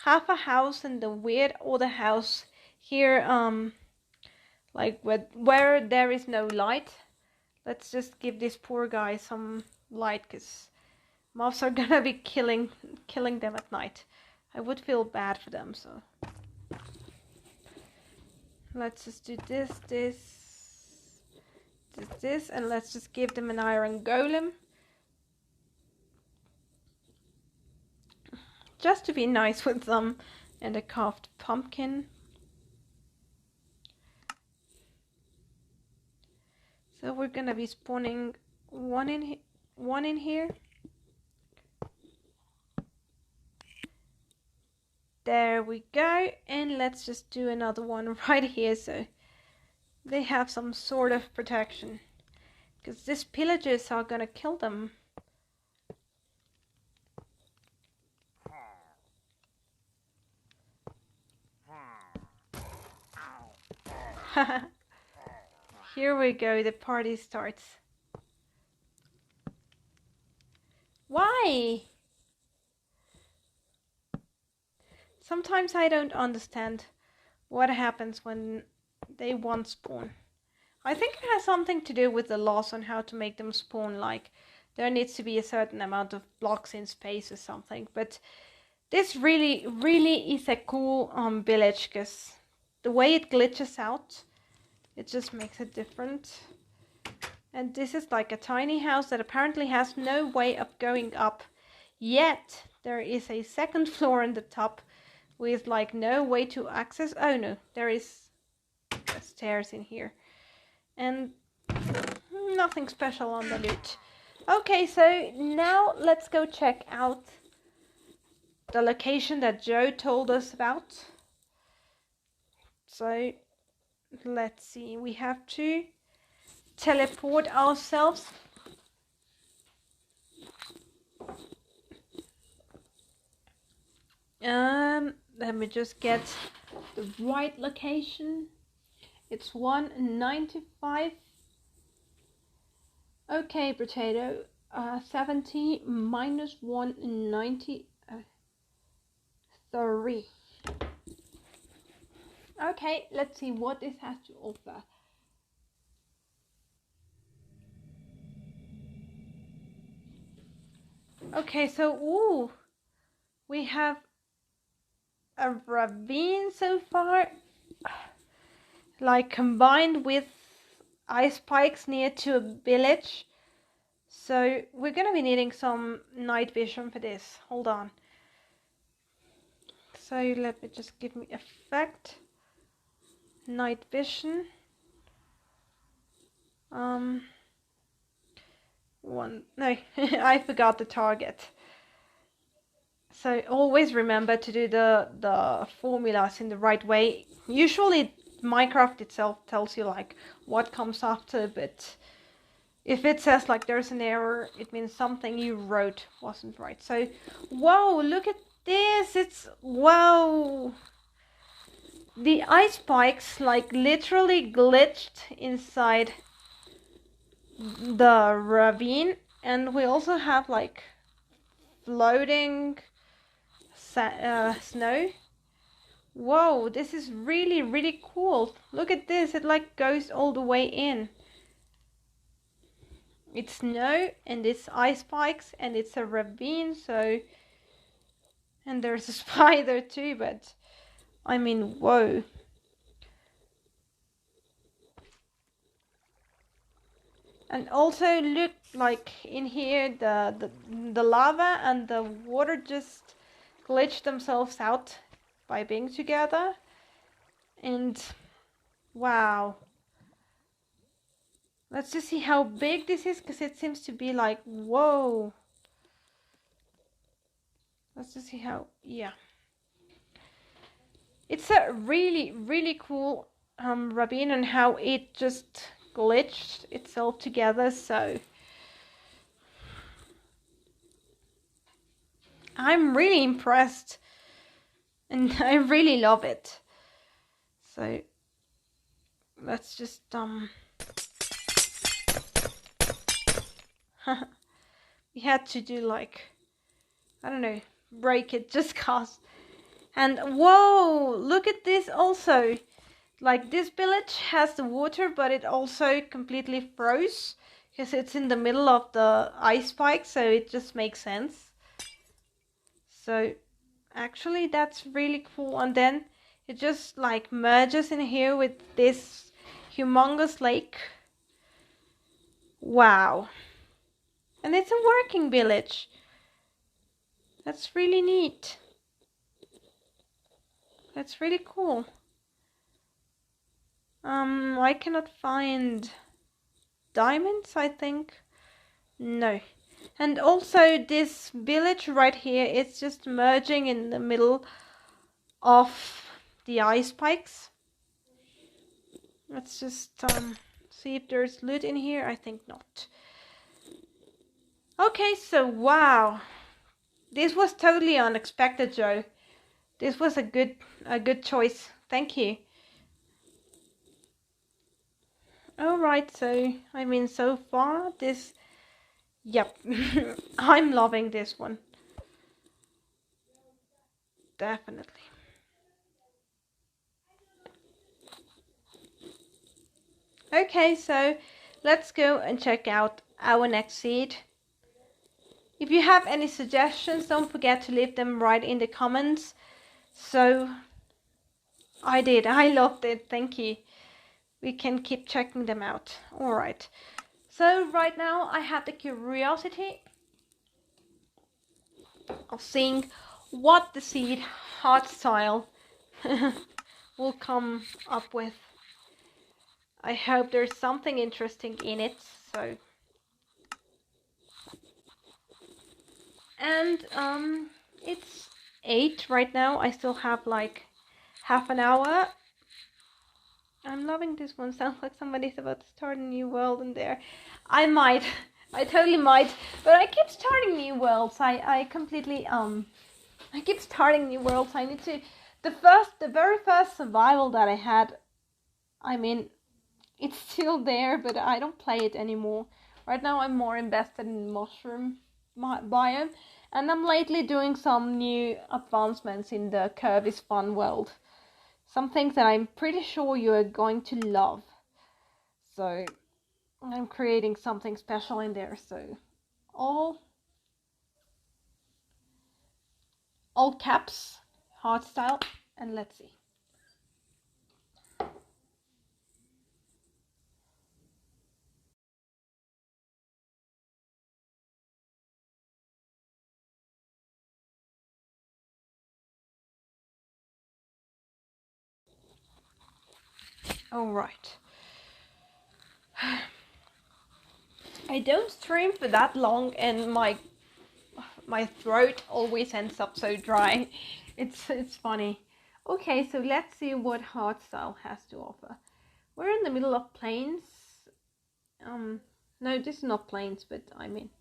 half a house and the weird other house here, like where there is no light. Let's just give this poor guy some light, because moths are gonna be killing them at night. I would feel bad for them, so let's just do this, and let's just give them an iron golem. Just to be nice with them, and a carved pumpkin. So we're gonna be spawning one in here. There we go, and let's just do another one right here, so they have some sort of protection, because these pillagers are gonna kill them. Here we go, the party starts. Why? Sometimes I don't understand what happens when they won't spawn. I think it has something to do with the laws on how to make them spawn, like there needs to be a certain amount of blocks in space or something. But this really is a cool village, because the way it glitches out, it just makes it different. And this is like a tiny house that apparently has no way of going up, yet there is a second floor on the top with like no way to access. Oh no, there is stairs in here, and nothing special on the loot. Okay, so now let's go check out the location that Joe told us about. So let's see, we have to teleport ourselves. Let me just get the right location. It's 195. Okay, potato. 70 minus 193. Okay, let's see what this has to offer. Okay, so we have a ravine so far, like combined with ice spikes near to a village. So we're gonna be needing some night vision for this. Hold on. So let me just give me effect. Night vision. I forgot the target. So always remember to do the formulas in the right way. Usually Minecraft itself tells you like what comes after, but if it says like there's an error, it means something you wrote wasn't right. So, whoa, look at this. It's, wow. The ice spikes like literally glitched inside the ravine, and we also have like floating snow. Whoa, this is really cool. Look at this, it like goes all the way in. It's snow and it's ice spikes and it's a ravine, so, and there's a spider too, but I mean, whoa. And also look, like in here, the lava and the water just glitched themselves out by being together. And wow. Let's just see how big this is, because it seems to be like, whoa. Let's just see how, yeah. It's a really cool ravine, and how it just glitched itself together, so I'm really impressed and I really love it. So let's just we had to do like, I don't know, break it just cause And whoa, look at this also. Like, this village has the water, but it also completely froze because it's in the middle of the ice spike, so it just makes sense. So actually that's really cool. And then it just like merges in here with this humongous lake. Wow. And it's a working village. That's really neat. That's really cool. I cannot find diamonds, I think. No. And also this village right here, it's just merging in the middle of the ice spikes. Let's just see if there's loot in here. I think not. Okay, so wow. This was totally unexpected, Joe. This was a good choice. Thank you. Alright, so I mean so far this, yep. I'm loving this one. Definitely. Okay, so let's go and check out our next seed. If you have any suggestions, don't forget to leave them right in the comments. So I did. I loved it. Thank you. We can keep checking them out. Alright. So right now I have the curiosity of seeing what the seed heart style will come up with. I hope there's something interesting in it. So, and it's 8 right now. I still have like half an hour. I'm loving this one. Sounds like somebody's about to start a new world in there. I might. I totally might. But I keep starting new worlds. I completely I keep starting new worlds. I need to the very first survival that I had, I mean, it's still there, but I don't play it anymore. Right now I'm more invested in mushroom biome, and I'm lately doing some new advancements in the Curve is Fun world. Some things that I'm pretty sure you are going to love. So I'm creating something special in there. So all caps, hard style, and let's see. All right. I don't stream for that long, and my throat always ends up so dry. It's funny. Okay, so let's see what hardstyle has to offer. We're in the middle of plains. No, this is not plains, but I mean,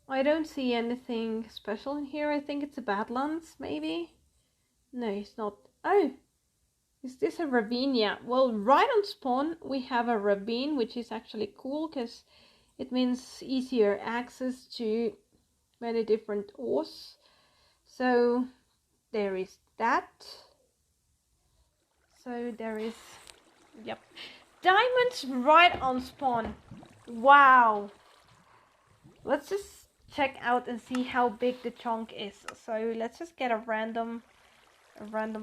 I don't see anything special in here. I think it's a Badlands, maybe. No, it's not. Oh, is this a ravine? Yeah. Well, right on spawn we have a ravine, which is actually cool because it means easier access to many different ores. So there is that. So there is, yep, diamonds right on spawn. Wow. Let's just check out and see how big the chunk is. So let's just get a random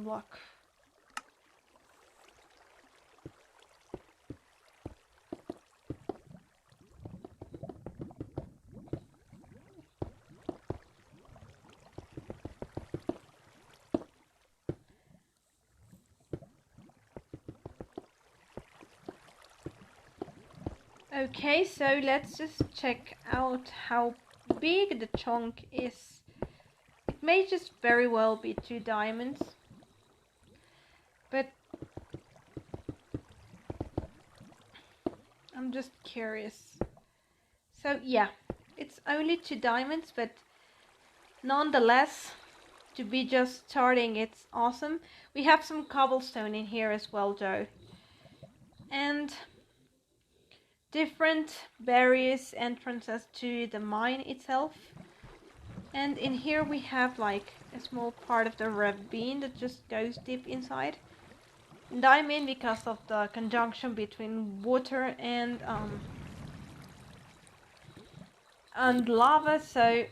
block. Okay, so let's just check out how big the chunk is. It may just very well be 2 diamonds, but I'm just curious. So yeah, it's only 2 diamonds, but nonetheless, to be just starting, it's awesome. We have some cobblestone in here as well, Joe. And different various entrances to the mine itself. And in here we have like a small part of the ravine that just goes deep inside. Diamond because of the conjunction between water and lava. So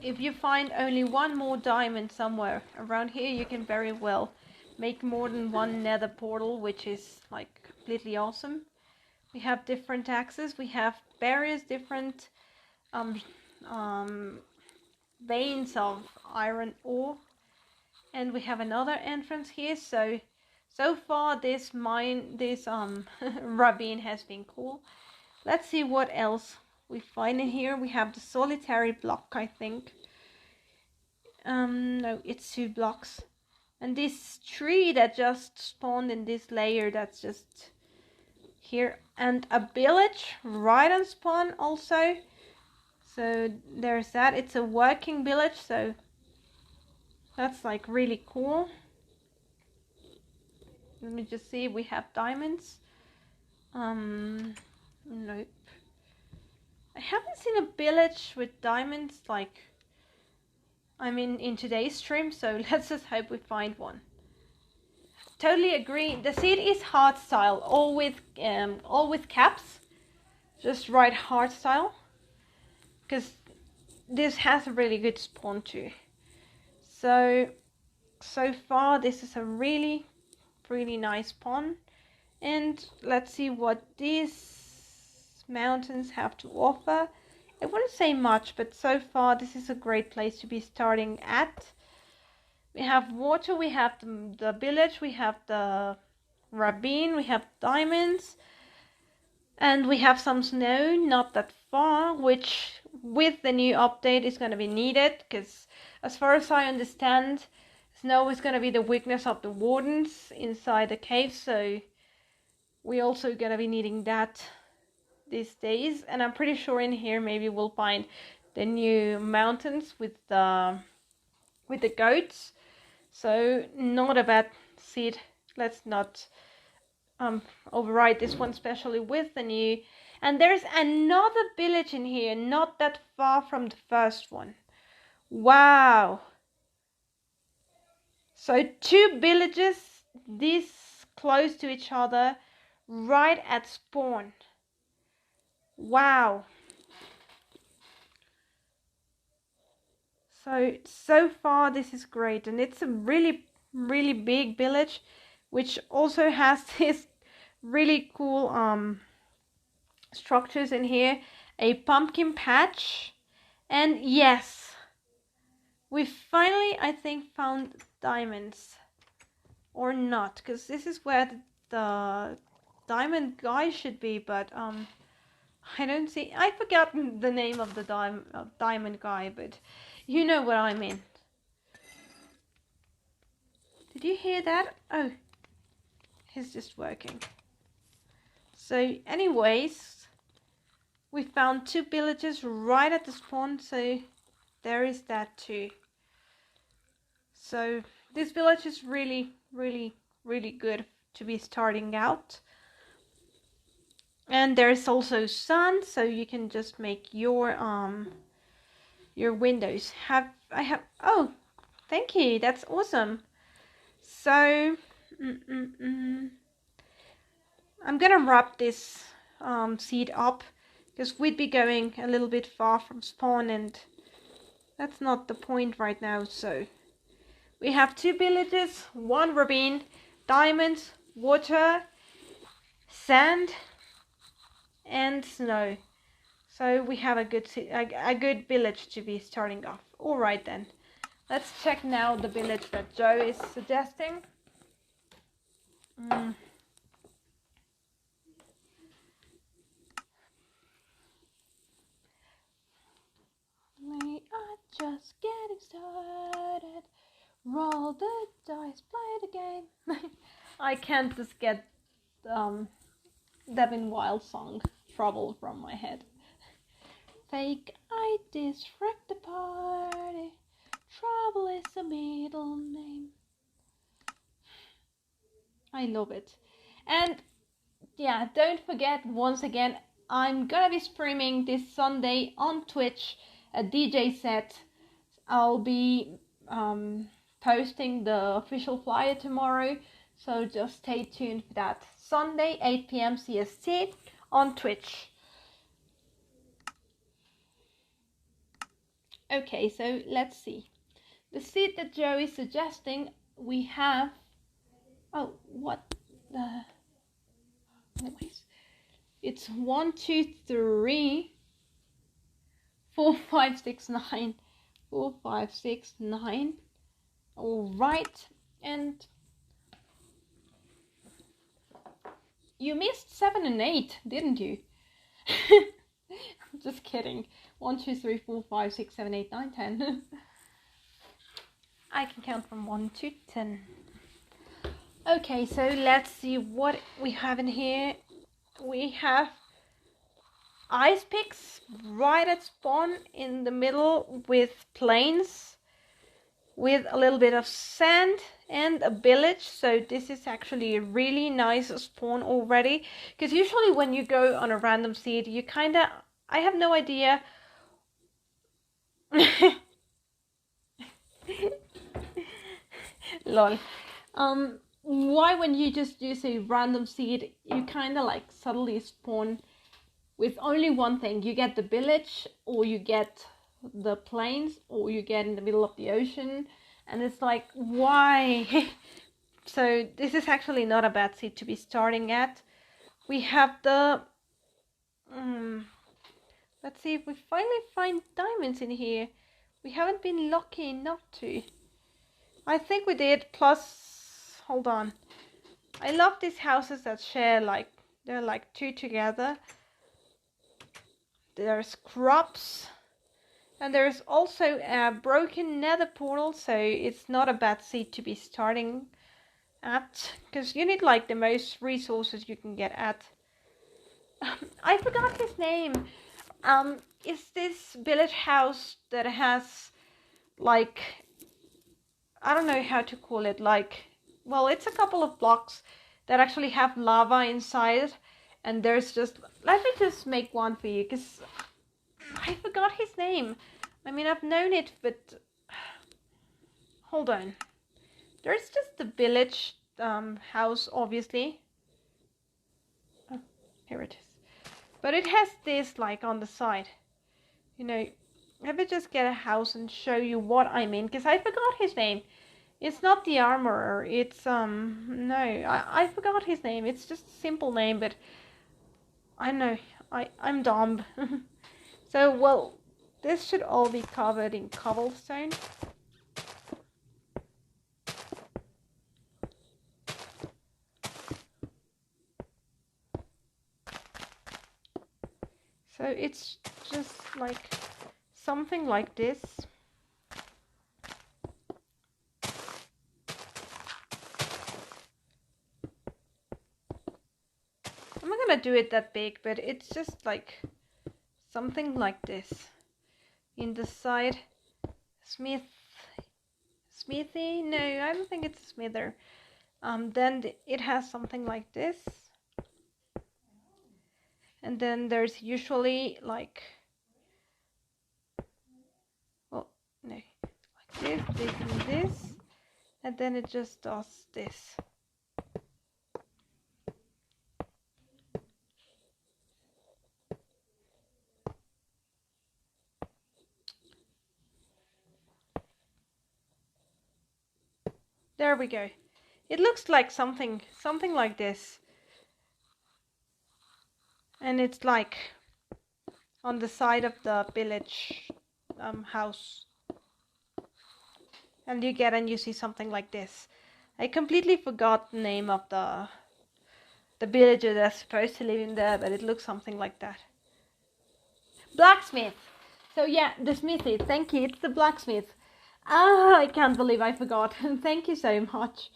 if you find only one more diamond somewhere around here, you can very well make more than one nether portal, which is like completely awesome. We have different axes. We have various different veins of iron ore, and we have another entrance here. So far this ravine has been cool. Let's see what else we find in here. We have the solitary block, I think. No, it's 2 blocks. And this tree that just spawned in this layer, that's just here. And a village right on spawn also. So there's that. It's a working village, so that's like really cool. Let me just see, we have diamonds. Nope. I haven't seen a village with diamonds like, I mean, in today's stream, so let's just hope we find one. Totally agree. The seed is hard style, all with caps. Just write hard style, because this has a really good spawn too. So far this is a really nice spawn. And let's see what these mountains have to offer. I wouldn't say much, but so far this is a great place to be starting at. We have water, we have the village, we have the ravine, we have diamonds, and we have some snow, not that far, which with the new update is going to be needed, because as far as I understand, snow is going to be the weakness of the wardens inside the cave, so we're also going to be needing that these days. And I'm pretty sure in here maybe we'll find the new mountains with the goats. So not a bad seed. Let's not override this one, especially with the new. And there's another village in here, not that far from the first one. Wow. So 2 villages this close to each other, right at spawn. Wow. So far this is great, and it's a really big village, which also has this really cool structures in here, a pumpkin patch, and yes, we finally, I think, found diamonds, or not, because this is where the diamond guy should be, but I don't see. I forgot the name of the diamond guy, but you know what I mean. Did you hear that? Oh, he's just working. So anyways, we found 2 villages right at the spawn, so there is that too. So this village is really good to be starting out. And there's also sun, so you can just make your windows. Oh, thank you, that's awesome. So I'm gonna wrap this seed up, because we'd be going a little bit far from spawn, and that's not the point right now. So we have 2 villages, 1 ravine, diamonds, water, sand, and snow. So we have a good village to be starting off. All right then, let's check now the village that Joe is suggesting. We are just getting started. Roll the dice, play the game. I can't just get Devin Wild song Trouble from my head. Fake IDs wreck the party. Trouble is a middle name. I love it. And yeah, don't forget, once again, I'm gonna be streaming this Sunday on Twitch a DJ set. I'll be posting the official flyer tomorrow, so just stay tuned for that. Sunday 8 p.m. CST on Twitch. Okay, so let's see. The seed that Joe is suggesting, we have... Oh, what the... Anyways, it's 1, 2, 3, 4, 5, 6, 9. 4, 5, 6, 9. All right, and you missed 7 and 8, didn't you? I'm just kidding. 1, 2, 3, 4, 5, 6, 7, 8, 9, 10. I can count from 1 to 10. Okay, so let's see what we have in here. We have ice picks right at spawn in the middle with plains, with a little bit of sand and a village. So this is actually a really nice spawn already, because usually when you go on a random seed, you kinda, I have no idea. Lol. Why when you just use a random seed, you kinda like suddenly spawn with only one thing. You get the village, or you get the plains, or you get in the middle of the ocean, and it's like, why? So this is actually not a bad seed to be starting at. We have the let's see if we finally find diamonds in here. We haven't been lucky enough to. I think we did, plus hold on. I love these houses that share, like, they're like 2 together. There's crops, and there's also a broken nether portal, so it's not a bad seed to be starting at, because you need like the most resources you can get at. I forgot his name. Is this village house that has, like, I don't know how to call it, like, well, it's a couple of blocks that actually have lava inside, and there's just, let me just make one for you, because I forgot his name. I mean, I've known it, but hold on. There's just the village house, obviously. Oh, here it is. But it has this, like, on the side. You know, let me just get a house and show you what I mean, because I forgot his name. It's not the armorer, it's, no, I forgot his name. It's just a simple name, but I know, I'm dumb. So, well, this should all be covered in cobblestone. So it's just like something like this. I'm not gonna do it that big, but it's just like something like this. In the side, smithy? No, I don't think it's a smither. Then it has something like this. And then there's usually like, well, no, like this, and this. And then it just does this. There we go. It looks like something like this. And it's like on the side of the village house. And you see something like this. I completely forgot the name of the villager that's supposed to live in there, but it looks something like that. Blacksmith. So yeah, the smithy. Thank you. It's the blacksmith. Ah, I can't believe I forgot. Thank you so much.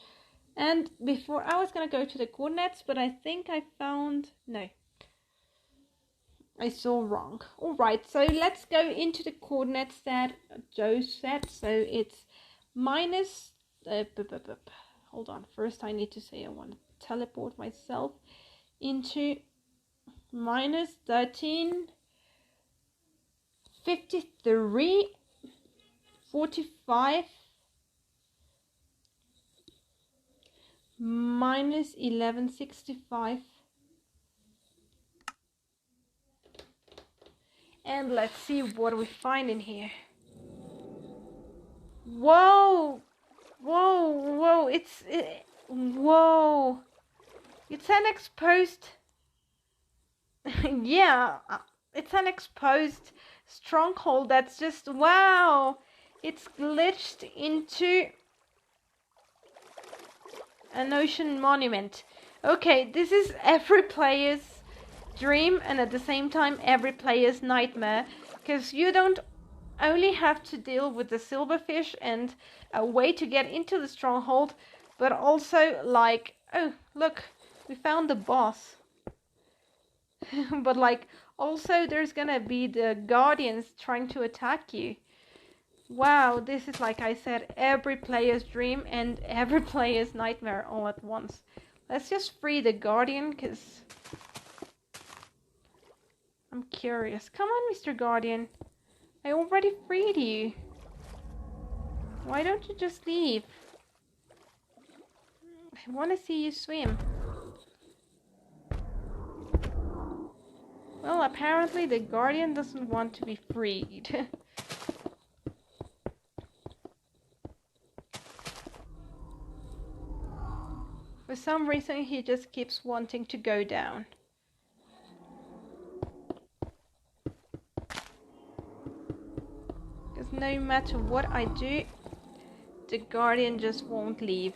And before, I was gonna go to the coordinates, but I think I found, no, I saw wrong. All right, so let's go into the coordinates that Joe said. So it's minus, hold on, first I need to say I want to teleport myself into minus 13, 53, 45, minus 1165. And let's see what we find in here. Whoa! Whoa! Whoa! Whoa! It's an exposed... yeah, it's an exposed stronghold that's just... wow! It's glitched into an ocean monument. Okay, this is every player's dream and at the same time every player's nightmare, because you don't only have to deal with the silverfish and a way to get into the stronghold, but also like, oh look, we found the boss. But like, also there's gonna be the guardians trying to attack you. Wow, this is, like I said, every player's dream and every player's nightmare all at once. Let's just free the guardian, because I'm curious. Come on, Mr. Guardian. I already freed you. Why don't you just leave? I want to see you swim. Well, apparently the guardian doesn't want to be freed. For some reason, he just keeps wanting to go down. Because no matter what I do, the guardian just won't leave.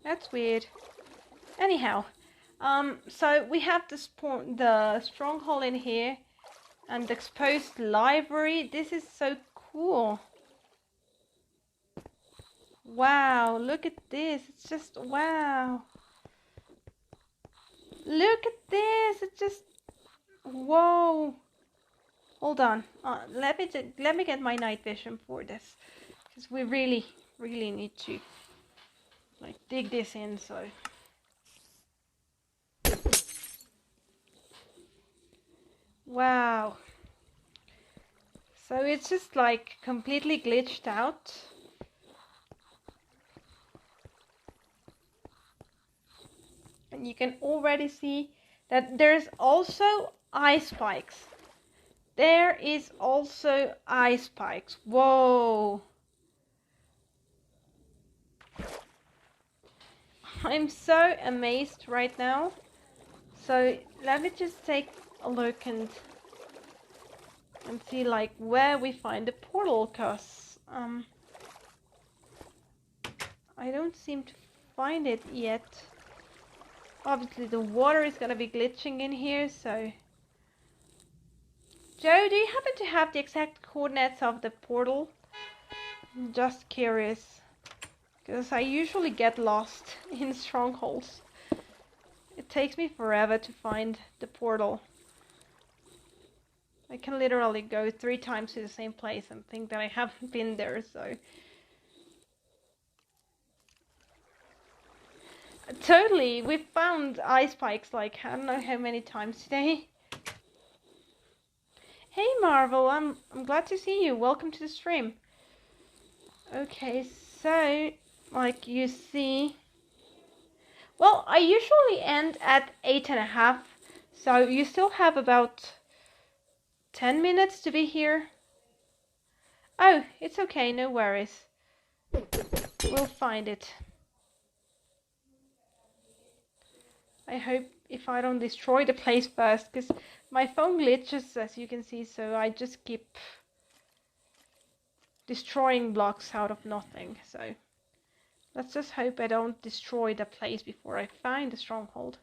That's weird. Anyhow, so we have the stronghold in here and the exposed library. This is so cool. Wow, look at this. It's just wow. Look at this. It's just whoa. Hold on. Let me get my night vision for this, because we really need to like dig this in. So wow. So it's just like completely glitched out. And you can already see that there's also ice spikes. There is also ice spikes. Whoa. I'm so amazed right now. So let me just take a look and see like where we find the portal, cause I don't seem to find it yet. Obviously the water is gonna be glitching in here, so Joe, do you happen to have the exact coordinates of the portal? I'm just curious, because I usually get lost in strongholds. It takes me forever to find the portal. I can literally go 3 times to the same place and think that I haven't been there, so... Totally, we found ice spikes like I don't know how many times today. Hey Marvel, I'm glad to see you. Welcome to the stream. Okay, so like you see, well, I usually end at 8.5, so you still have about 10 minutes to be here. Oh, it's okay, no worries. We'll find it. I hope if I don't destroy the place first, because my phone glitches, as you can see, so I just keep destroying blocks out of nothing. So let's just hope I don't destroy the place before I find the stronghold.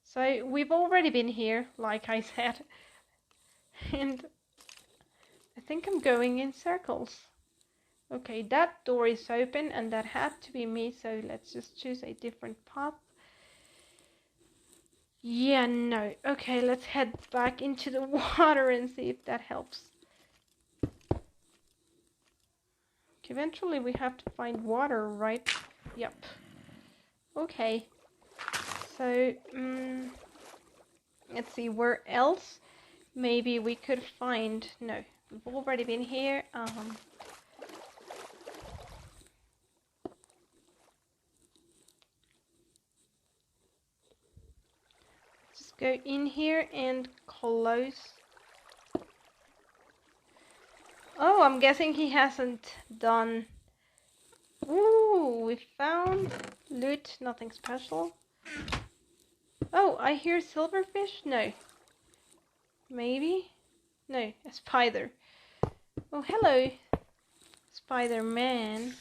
So we've already been here, like I said, and I think I'm going in circles. Okay, that door is open and that had to be me, so let's just choose a different path. Yeah, no. Okay, let's head back into the water and see if that helps. Eventually we have to find water, right? Yep. Okay. So, let's see, where else maybe we could find... No, We've already been here. Just go in here and close. Oh, I'm guessing he hasn't done. Ooh, we found loot, nothing special. Oh, I hear silverfish? No. Maybe? No, a spider. Oh, hello, Spider-Man.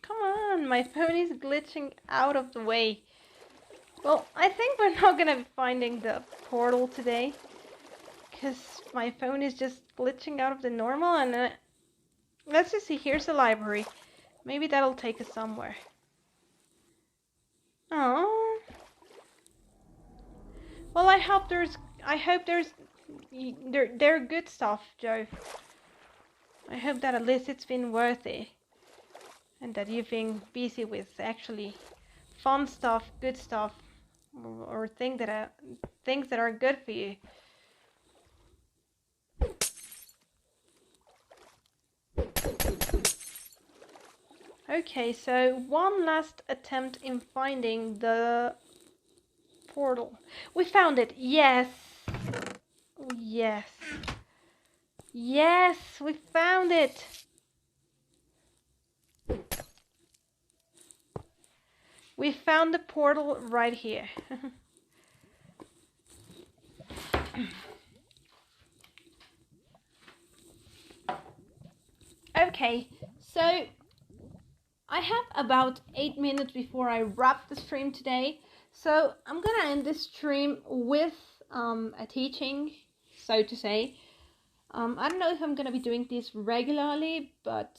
Come on, my phone is glitching out of the way. Well, I think we're not gonna be finding the portal today, because my phone is just glitching out of the normal, and let's just see, here's a library. Maybe that'll take us somewhere. Oh. Well, I hope there's they're good stuff, Joe. I hope that at least it's been worth it. And that you've been busy with actually fun stuff, good stuff, or things that are good for you. Okay, so one last attempt in finding the portal. We found it. Yes. Yes. Yes, we found it. We found the portal right here. Okay, so I have about 8 minutes before I wrap the stream today. So I'm gonna end this stream with a teaching, so to say. I don't know if I'm gonna be doing this regularly, but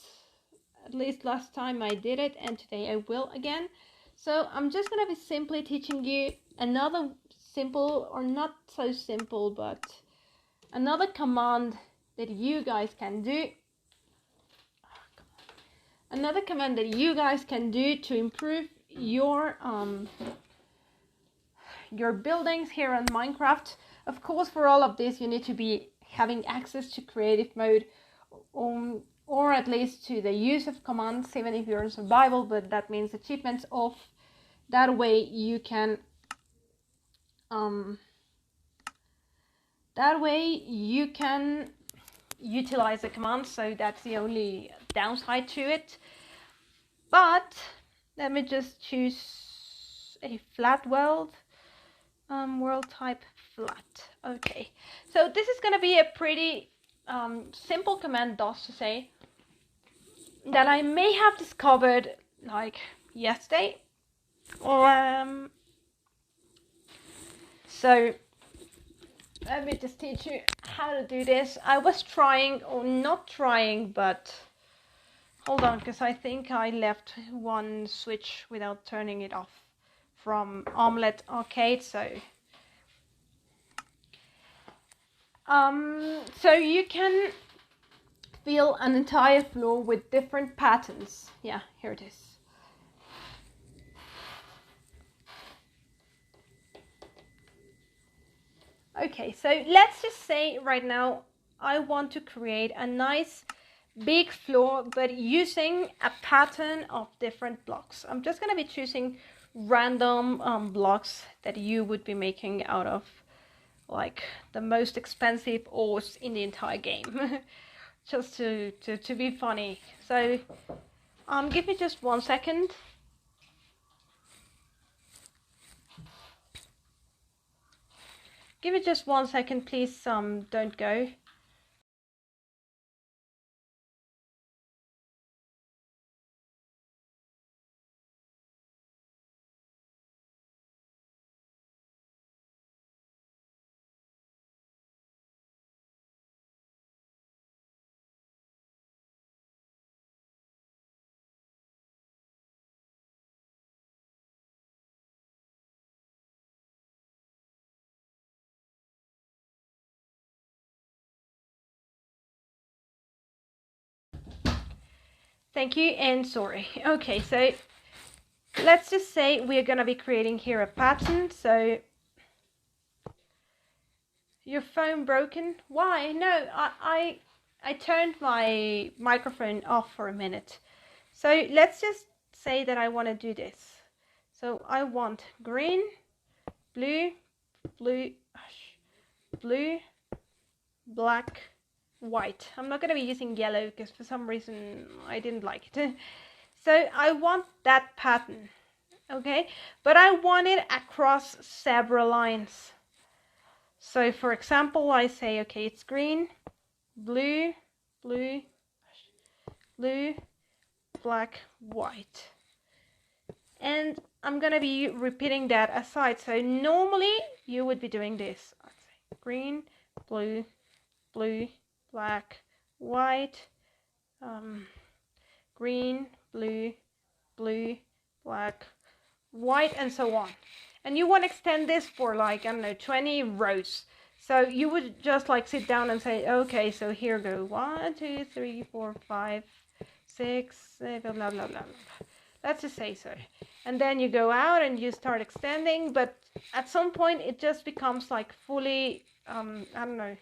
at least last time I did it, and today I will again. So I'm just gonna be simply teaching you another simple, or not so simple, but another command that you guys can do. Another command that you guys can do to improve your buildings here on Minecraft. Of course, for all of this, you need to be having access to creative mode, or at least to the use of commands, even if you're in survival, but that means achievements off. That way you can utilize the commands, so that's the only downside to it. But let me just choose a flat world. World type flat. Okay, so this is gonna be a pretty simple command, DOS to say, that I may have discovered like yesterday. So let me just teach you how to do this. I was trying, or not trying, but hold on, because I think I left one switch without turning it off from Omelette Arcade. So you can fill an entire floor with different patterns. Yeah, here it is. Okay, so let's just say right now I want to create a nice big floor, but using a pattern of different blocks. I'm just going to be choosing random blocks that you would be making out of like the most expensive ores in the entire game. Just to be funny. So give me just 1 second. Give me just 1 second, please. Don't go. Thank you, and sorry. Okay, so let's just say we're gonna be creating here a pattern. So your phone broken? Why? No, I turned my microphone off for a minute. So let's just say that I want to do this. So I want green, blue, blue, black, white. I'm not going to be using yellow because for some reason I didn't like it. So I want that pattern, okay? But I want it across several lines. So for example, I say, okay, it's green, blue, blue, blue, black, white. And I'm going to be repeating that aside. So normally you would be doing this. I'd say green, blue, blue, black, white, green, blue, blue, black, white, and so on. And you want to extend this for like, I don't know, 20 rows. So you would just like sit down and say, okay, so here go 1, 2, 3, 4, 5, 6, 7, blah, blah, blah, blah. Let's just say so. And then you go out and you start extending, but at some point it just becomes like fully, I don't know,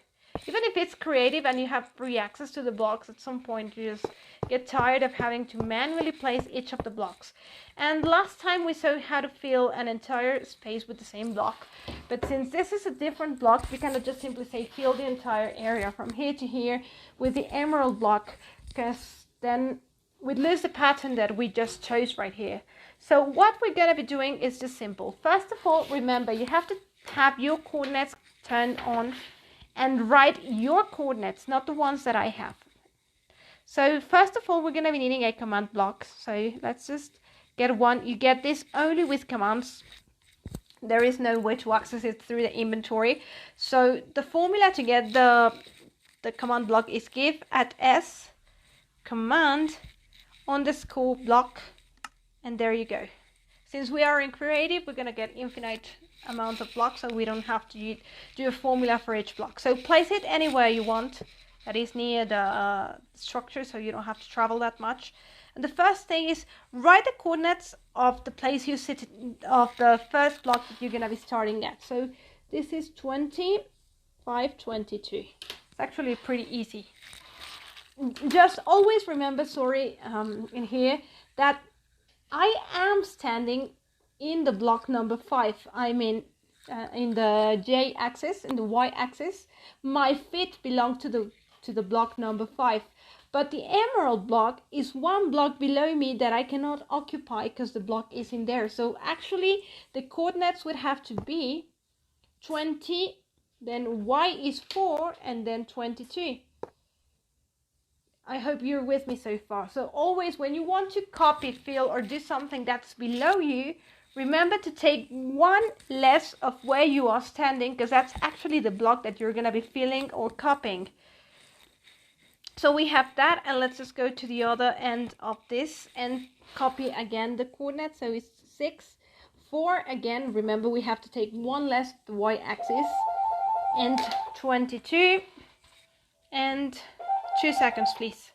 even if it's creative and you have free access to the blocks, at some point you just get tired of having to manually place each of the blocks. And last time we saw how to fill an entire space with the same block, but since this is a different block, we cannot just simply say fill the entire area from here to here with the emerald block, because then we'd lose the pattern that we just chose right here. So what we're going to be doing is just simple. First of all, remember you have to have your coordinates turned on and write your coordinates, not the ones that I have. So first of all, we're going to be needing a command block. So let's just get one. You get this only with commands. There is no way to access it through the inventory. So the formula to get the command block is give at s command underscore block, and there you go. Since we are in creative, we're going to get infinite amount of blocks, so we don't have to do a formula for each block. So place it anywhere you want that is near the structure, so you don't have to travel that much. And the first thing is write the coordinates of the place you sit of the first block that you're going to be starting at. So this is 25, 22. It's actually pretty easy. Just always remember, in here, that I am standing in the block number 5. I mean, in the y-axis, in the y-axis. My feet belong to the block number 5. But the emerald block is one block below me that I cannot occupy because the block is in there. So actually, the coordinates would have to be 20, then y is 4, and then 22. I hope you're with me so far. So always when you want to copy, fill, or do something that's below you, remember to take one less of where you are standing, because that's actually the block that you're going to be filling or copying. So we have that, and let's just go to the other end of this and copy again the coordinates. So it's 6, 4 again. Remember, we have to take one less the y-axis, and 22, and 2 seconds, please.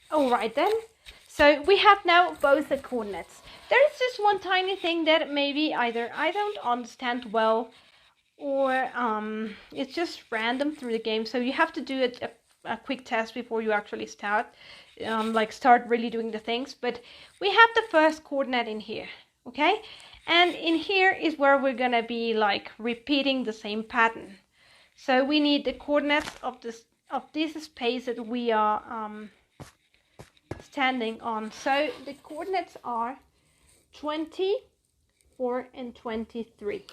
Alright then, so we have now both the coordinates. There is just one tiny thing that maybe either I don't understand well, or it's just random through the game. So you have to do a quick test before you actually start. Start really doing the things. But we have the first coordinate in here, okay? And in here is where we're gonna be like repeating the same pattern. So we need the coordinates of this space that we are standing on. So the coordinates are 24 and 23.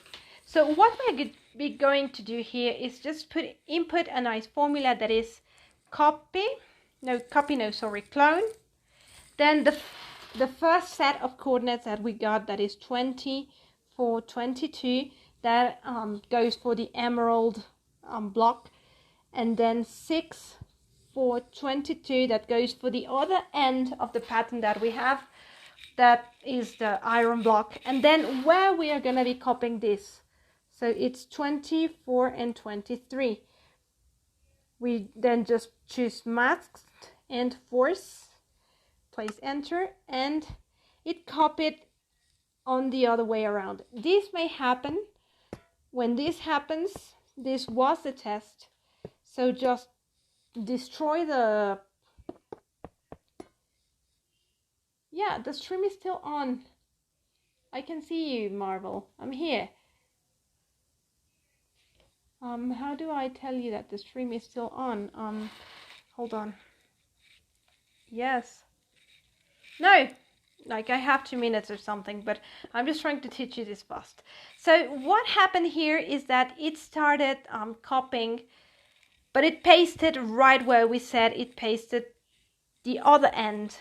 So what we're going to do here is just input a nice formula that is clone. Then the first set of coordinates that we got, that is 24, 22, that goes for the emerald block, and then 6, 4, 22, that goes for the other end of the pattern that we have, that is the iron block. And then where we are going to be copying this, so it's 24 and 23. We then just choose masked and force, place enter, and it copied on the other way around. This may happen. When this happens, this was the test, so just destroy the... Yeah, the stream is still on. I can see you, Marvel. I'm here. How do I tell you that the stream is still on? Hold on. Yes. No! Like I have 2 minutes or something, but I'm just trying to teach you this fast. So what happened here is that it started copying, but it pasted right where we said it pasted the other end.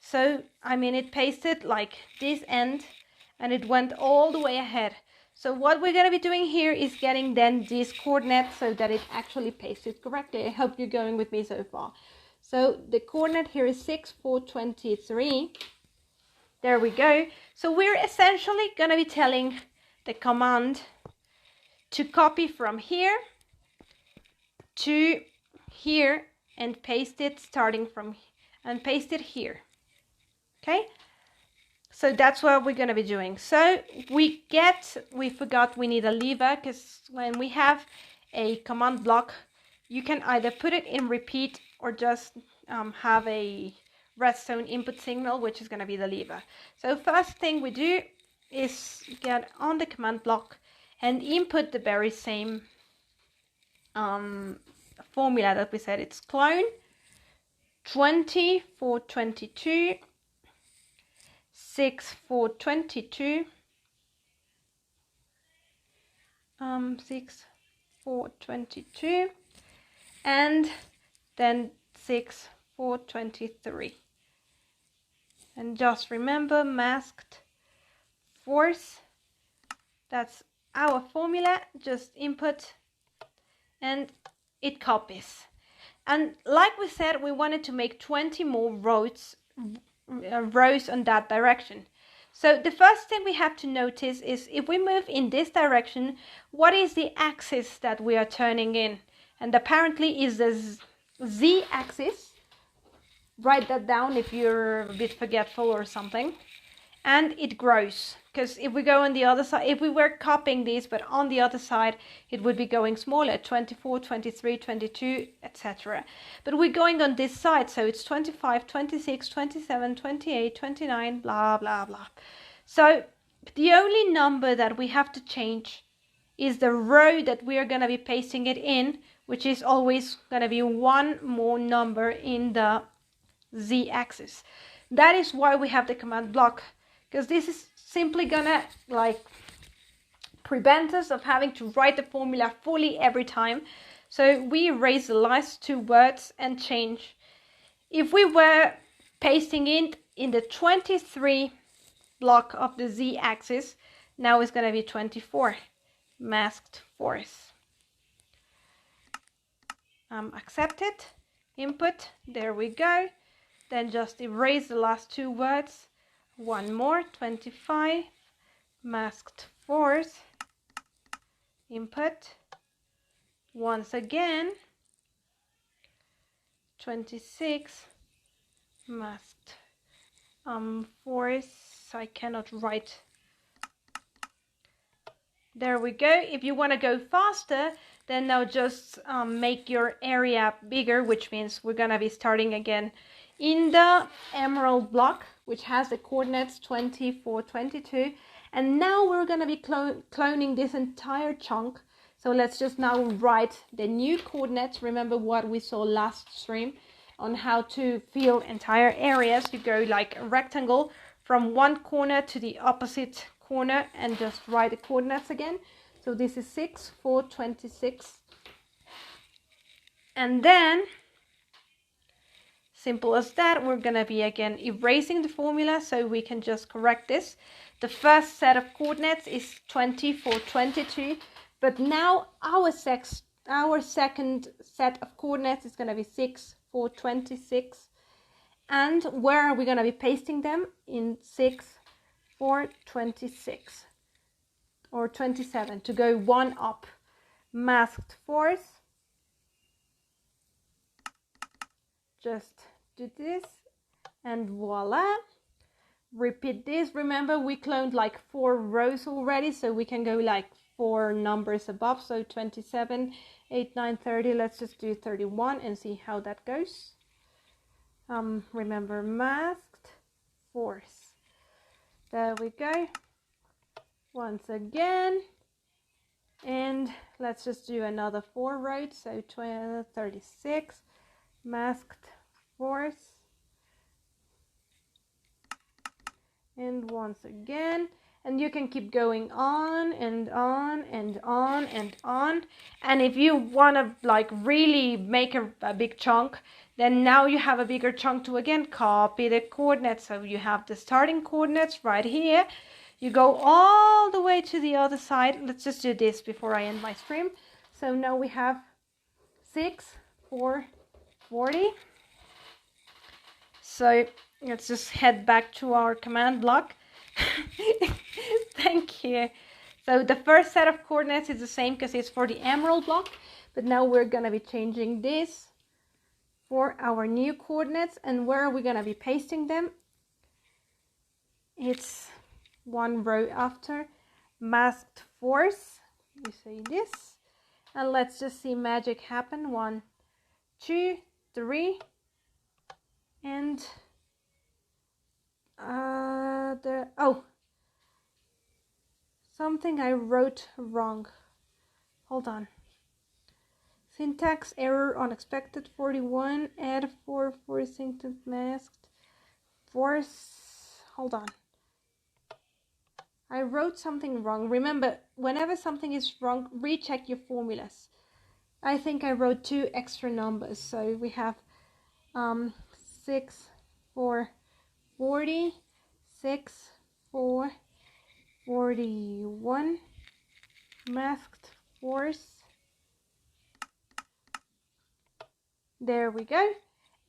So, I mean, it pasted like this end, and it went all the way ahead. So what we're going to be doing here is getting then these coordinates so that it actually pasted correctly. I hope you're going with me so far. So the coordinate here is 6, 4, 23. There we go. So we're essentially going to be telling the command to copy from here to here and paste it starting from and paste it here. Okay, so that's what we're going to be doing. So we forgot we need a lever, because when we have a command block, you can either put it in repeat or just have a redstone input signal, which is going to be the lever. So first thing we do is get on the command block and input the very same formula that we said. It's clone 20 for 22, 6 for 22, 6 for 22, and then 6 for 23. And just remember, masked force, that's our formula. Just input and it copies. And like we said, we wanted to make 20 more rows on that direction. So the first thing we have to notice is if we move in this direction, what is the axis that we are turning in? And apparently is the Z axis. Write that down if you're a bit forgetful or something. And it grows, because if we go on the other side, if we were copying these but on the other side, it would be going smaller, 24, 23, 22, etc. But we're going on this side, so it's 25, 26, 27, 28, 29, blah blah blah. So the only number that we have to change is the row that we are going to be pasting it in, which is always going to be one more number in the Z-axis. That is why we have the command block, because this is simply gonna like prevent us of having to write the formula fully every time. So we erase the last 2 words and change. If we were pasting it in the 23 block of the Z-axis, now it's gonna be 24, masked force. Accept it, input, there we go. Then just erase the last 2 words. One more, 25, masked force, input. Once again, 26, masked force. I cannot write. There we go. If you want to go faster, then now just make your area bigger, which means we're going to be starting again in the emerald block, which has the coordinates 20, 4, 22. And now we're going to be cloning this entire chunk. So let's just now write the new coordinates. Remember what we saw last stream on how to fill entire areas. You go like a rectangle from one corner to the opposite corner and just write the coordinates again. So this is 6, 4, 26. And then, simple as that, we're going to be again erasing the formula so we can just correct this. The first set of coordinates is 20 for 22, but now our second set of coordinates is going to be 6 for 26. And where are we going to be pasting them? In 6 for 26 or 27 to go one up. Masked force, just do this and voila. Repeat this. Remember, we cloned like 4 rows already, so we can go like 4 numbers above. So 27, 8, 9, 30. Let's just do 31 and see how that goes. Remember, masked force. There we go. Once again. And let's just do another 4 rows. So 36, masked force. And once again, and you can keep going on and on and on and on. And if you want to like really make a big chunk, then now you have a bigger chunk to again copy the coordinates. So you have the starting coordinates right here. You go all the way to the other side. Let's just do this before I end my stream. So now we have 6, 4, 40. So let's just head back to our command block. Thank you. So the first set of coordinates is the same because it's for the emerald block. But now we're going to be changing this for our new coordinates. And where are we going to be pasting them? It's 1 row after masked force. We say this. And let's just see magic happen. 1, 2, 3. And something I wrote wrong. Hold on. Syntax error unexpected 41. Add 4 syntax masked force. Hold on. I wrote something wrong. Remember, whenever something is wrong, recheck your formulas. I think I wrote 2 extra numbers. So we have 6, 4, 40, 6, 4, 41, masked force. There we go.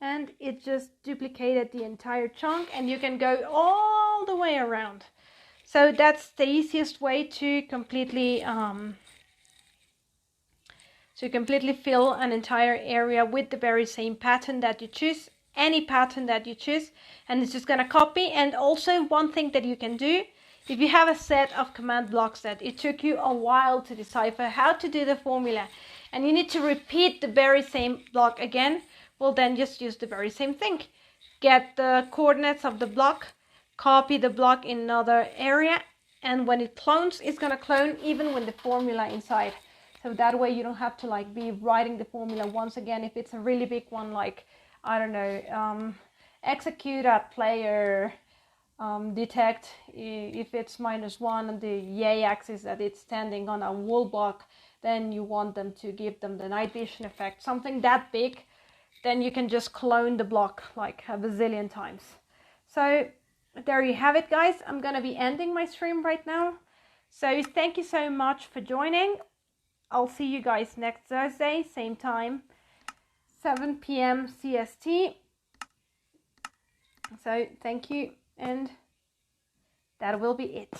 And it just duplicated the entire chunk, and you can go all the way around. So that's the easiest way to completely fill an entire area with the very same pattern that you choose. Any pattern that you choose, and it's just going to copy. And also one thing that you can do, if you have a set of command blocks that it took you a while to decipher how to do the formula, and you need to repeat the very same block again, well then just use the very same thing. Get the coordinates of the block, copy the block in another area, and when it clones, it's going to clone even with the formula inside. So that way you don't have to like be writing the formula once again if it's a really big one, like I don't know, execute at player, detect if it's -1 and the y-axis that it's standing on a wool block, then you want them to give them the night vision effect, something that big, then you can just clone the block like a bazillion times. So there you have it, guys. I'm going to be ending my stream right now. So thank you so much for joining. I'll see you guys next Thursday, same time, 7 p.m. CST. So thank you, and that will be it.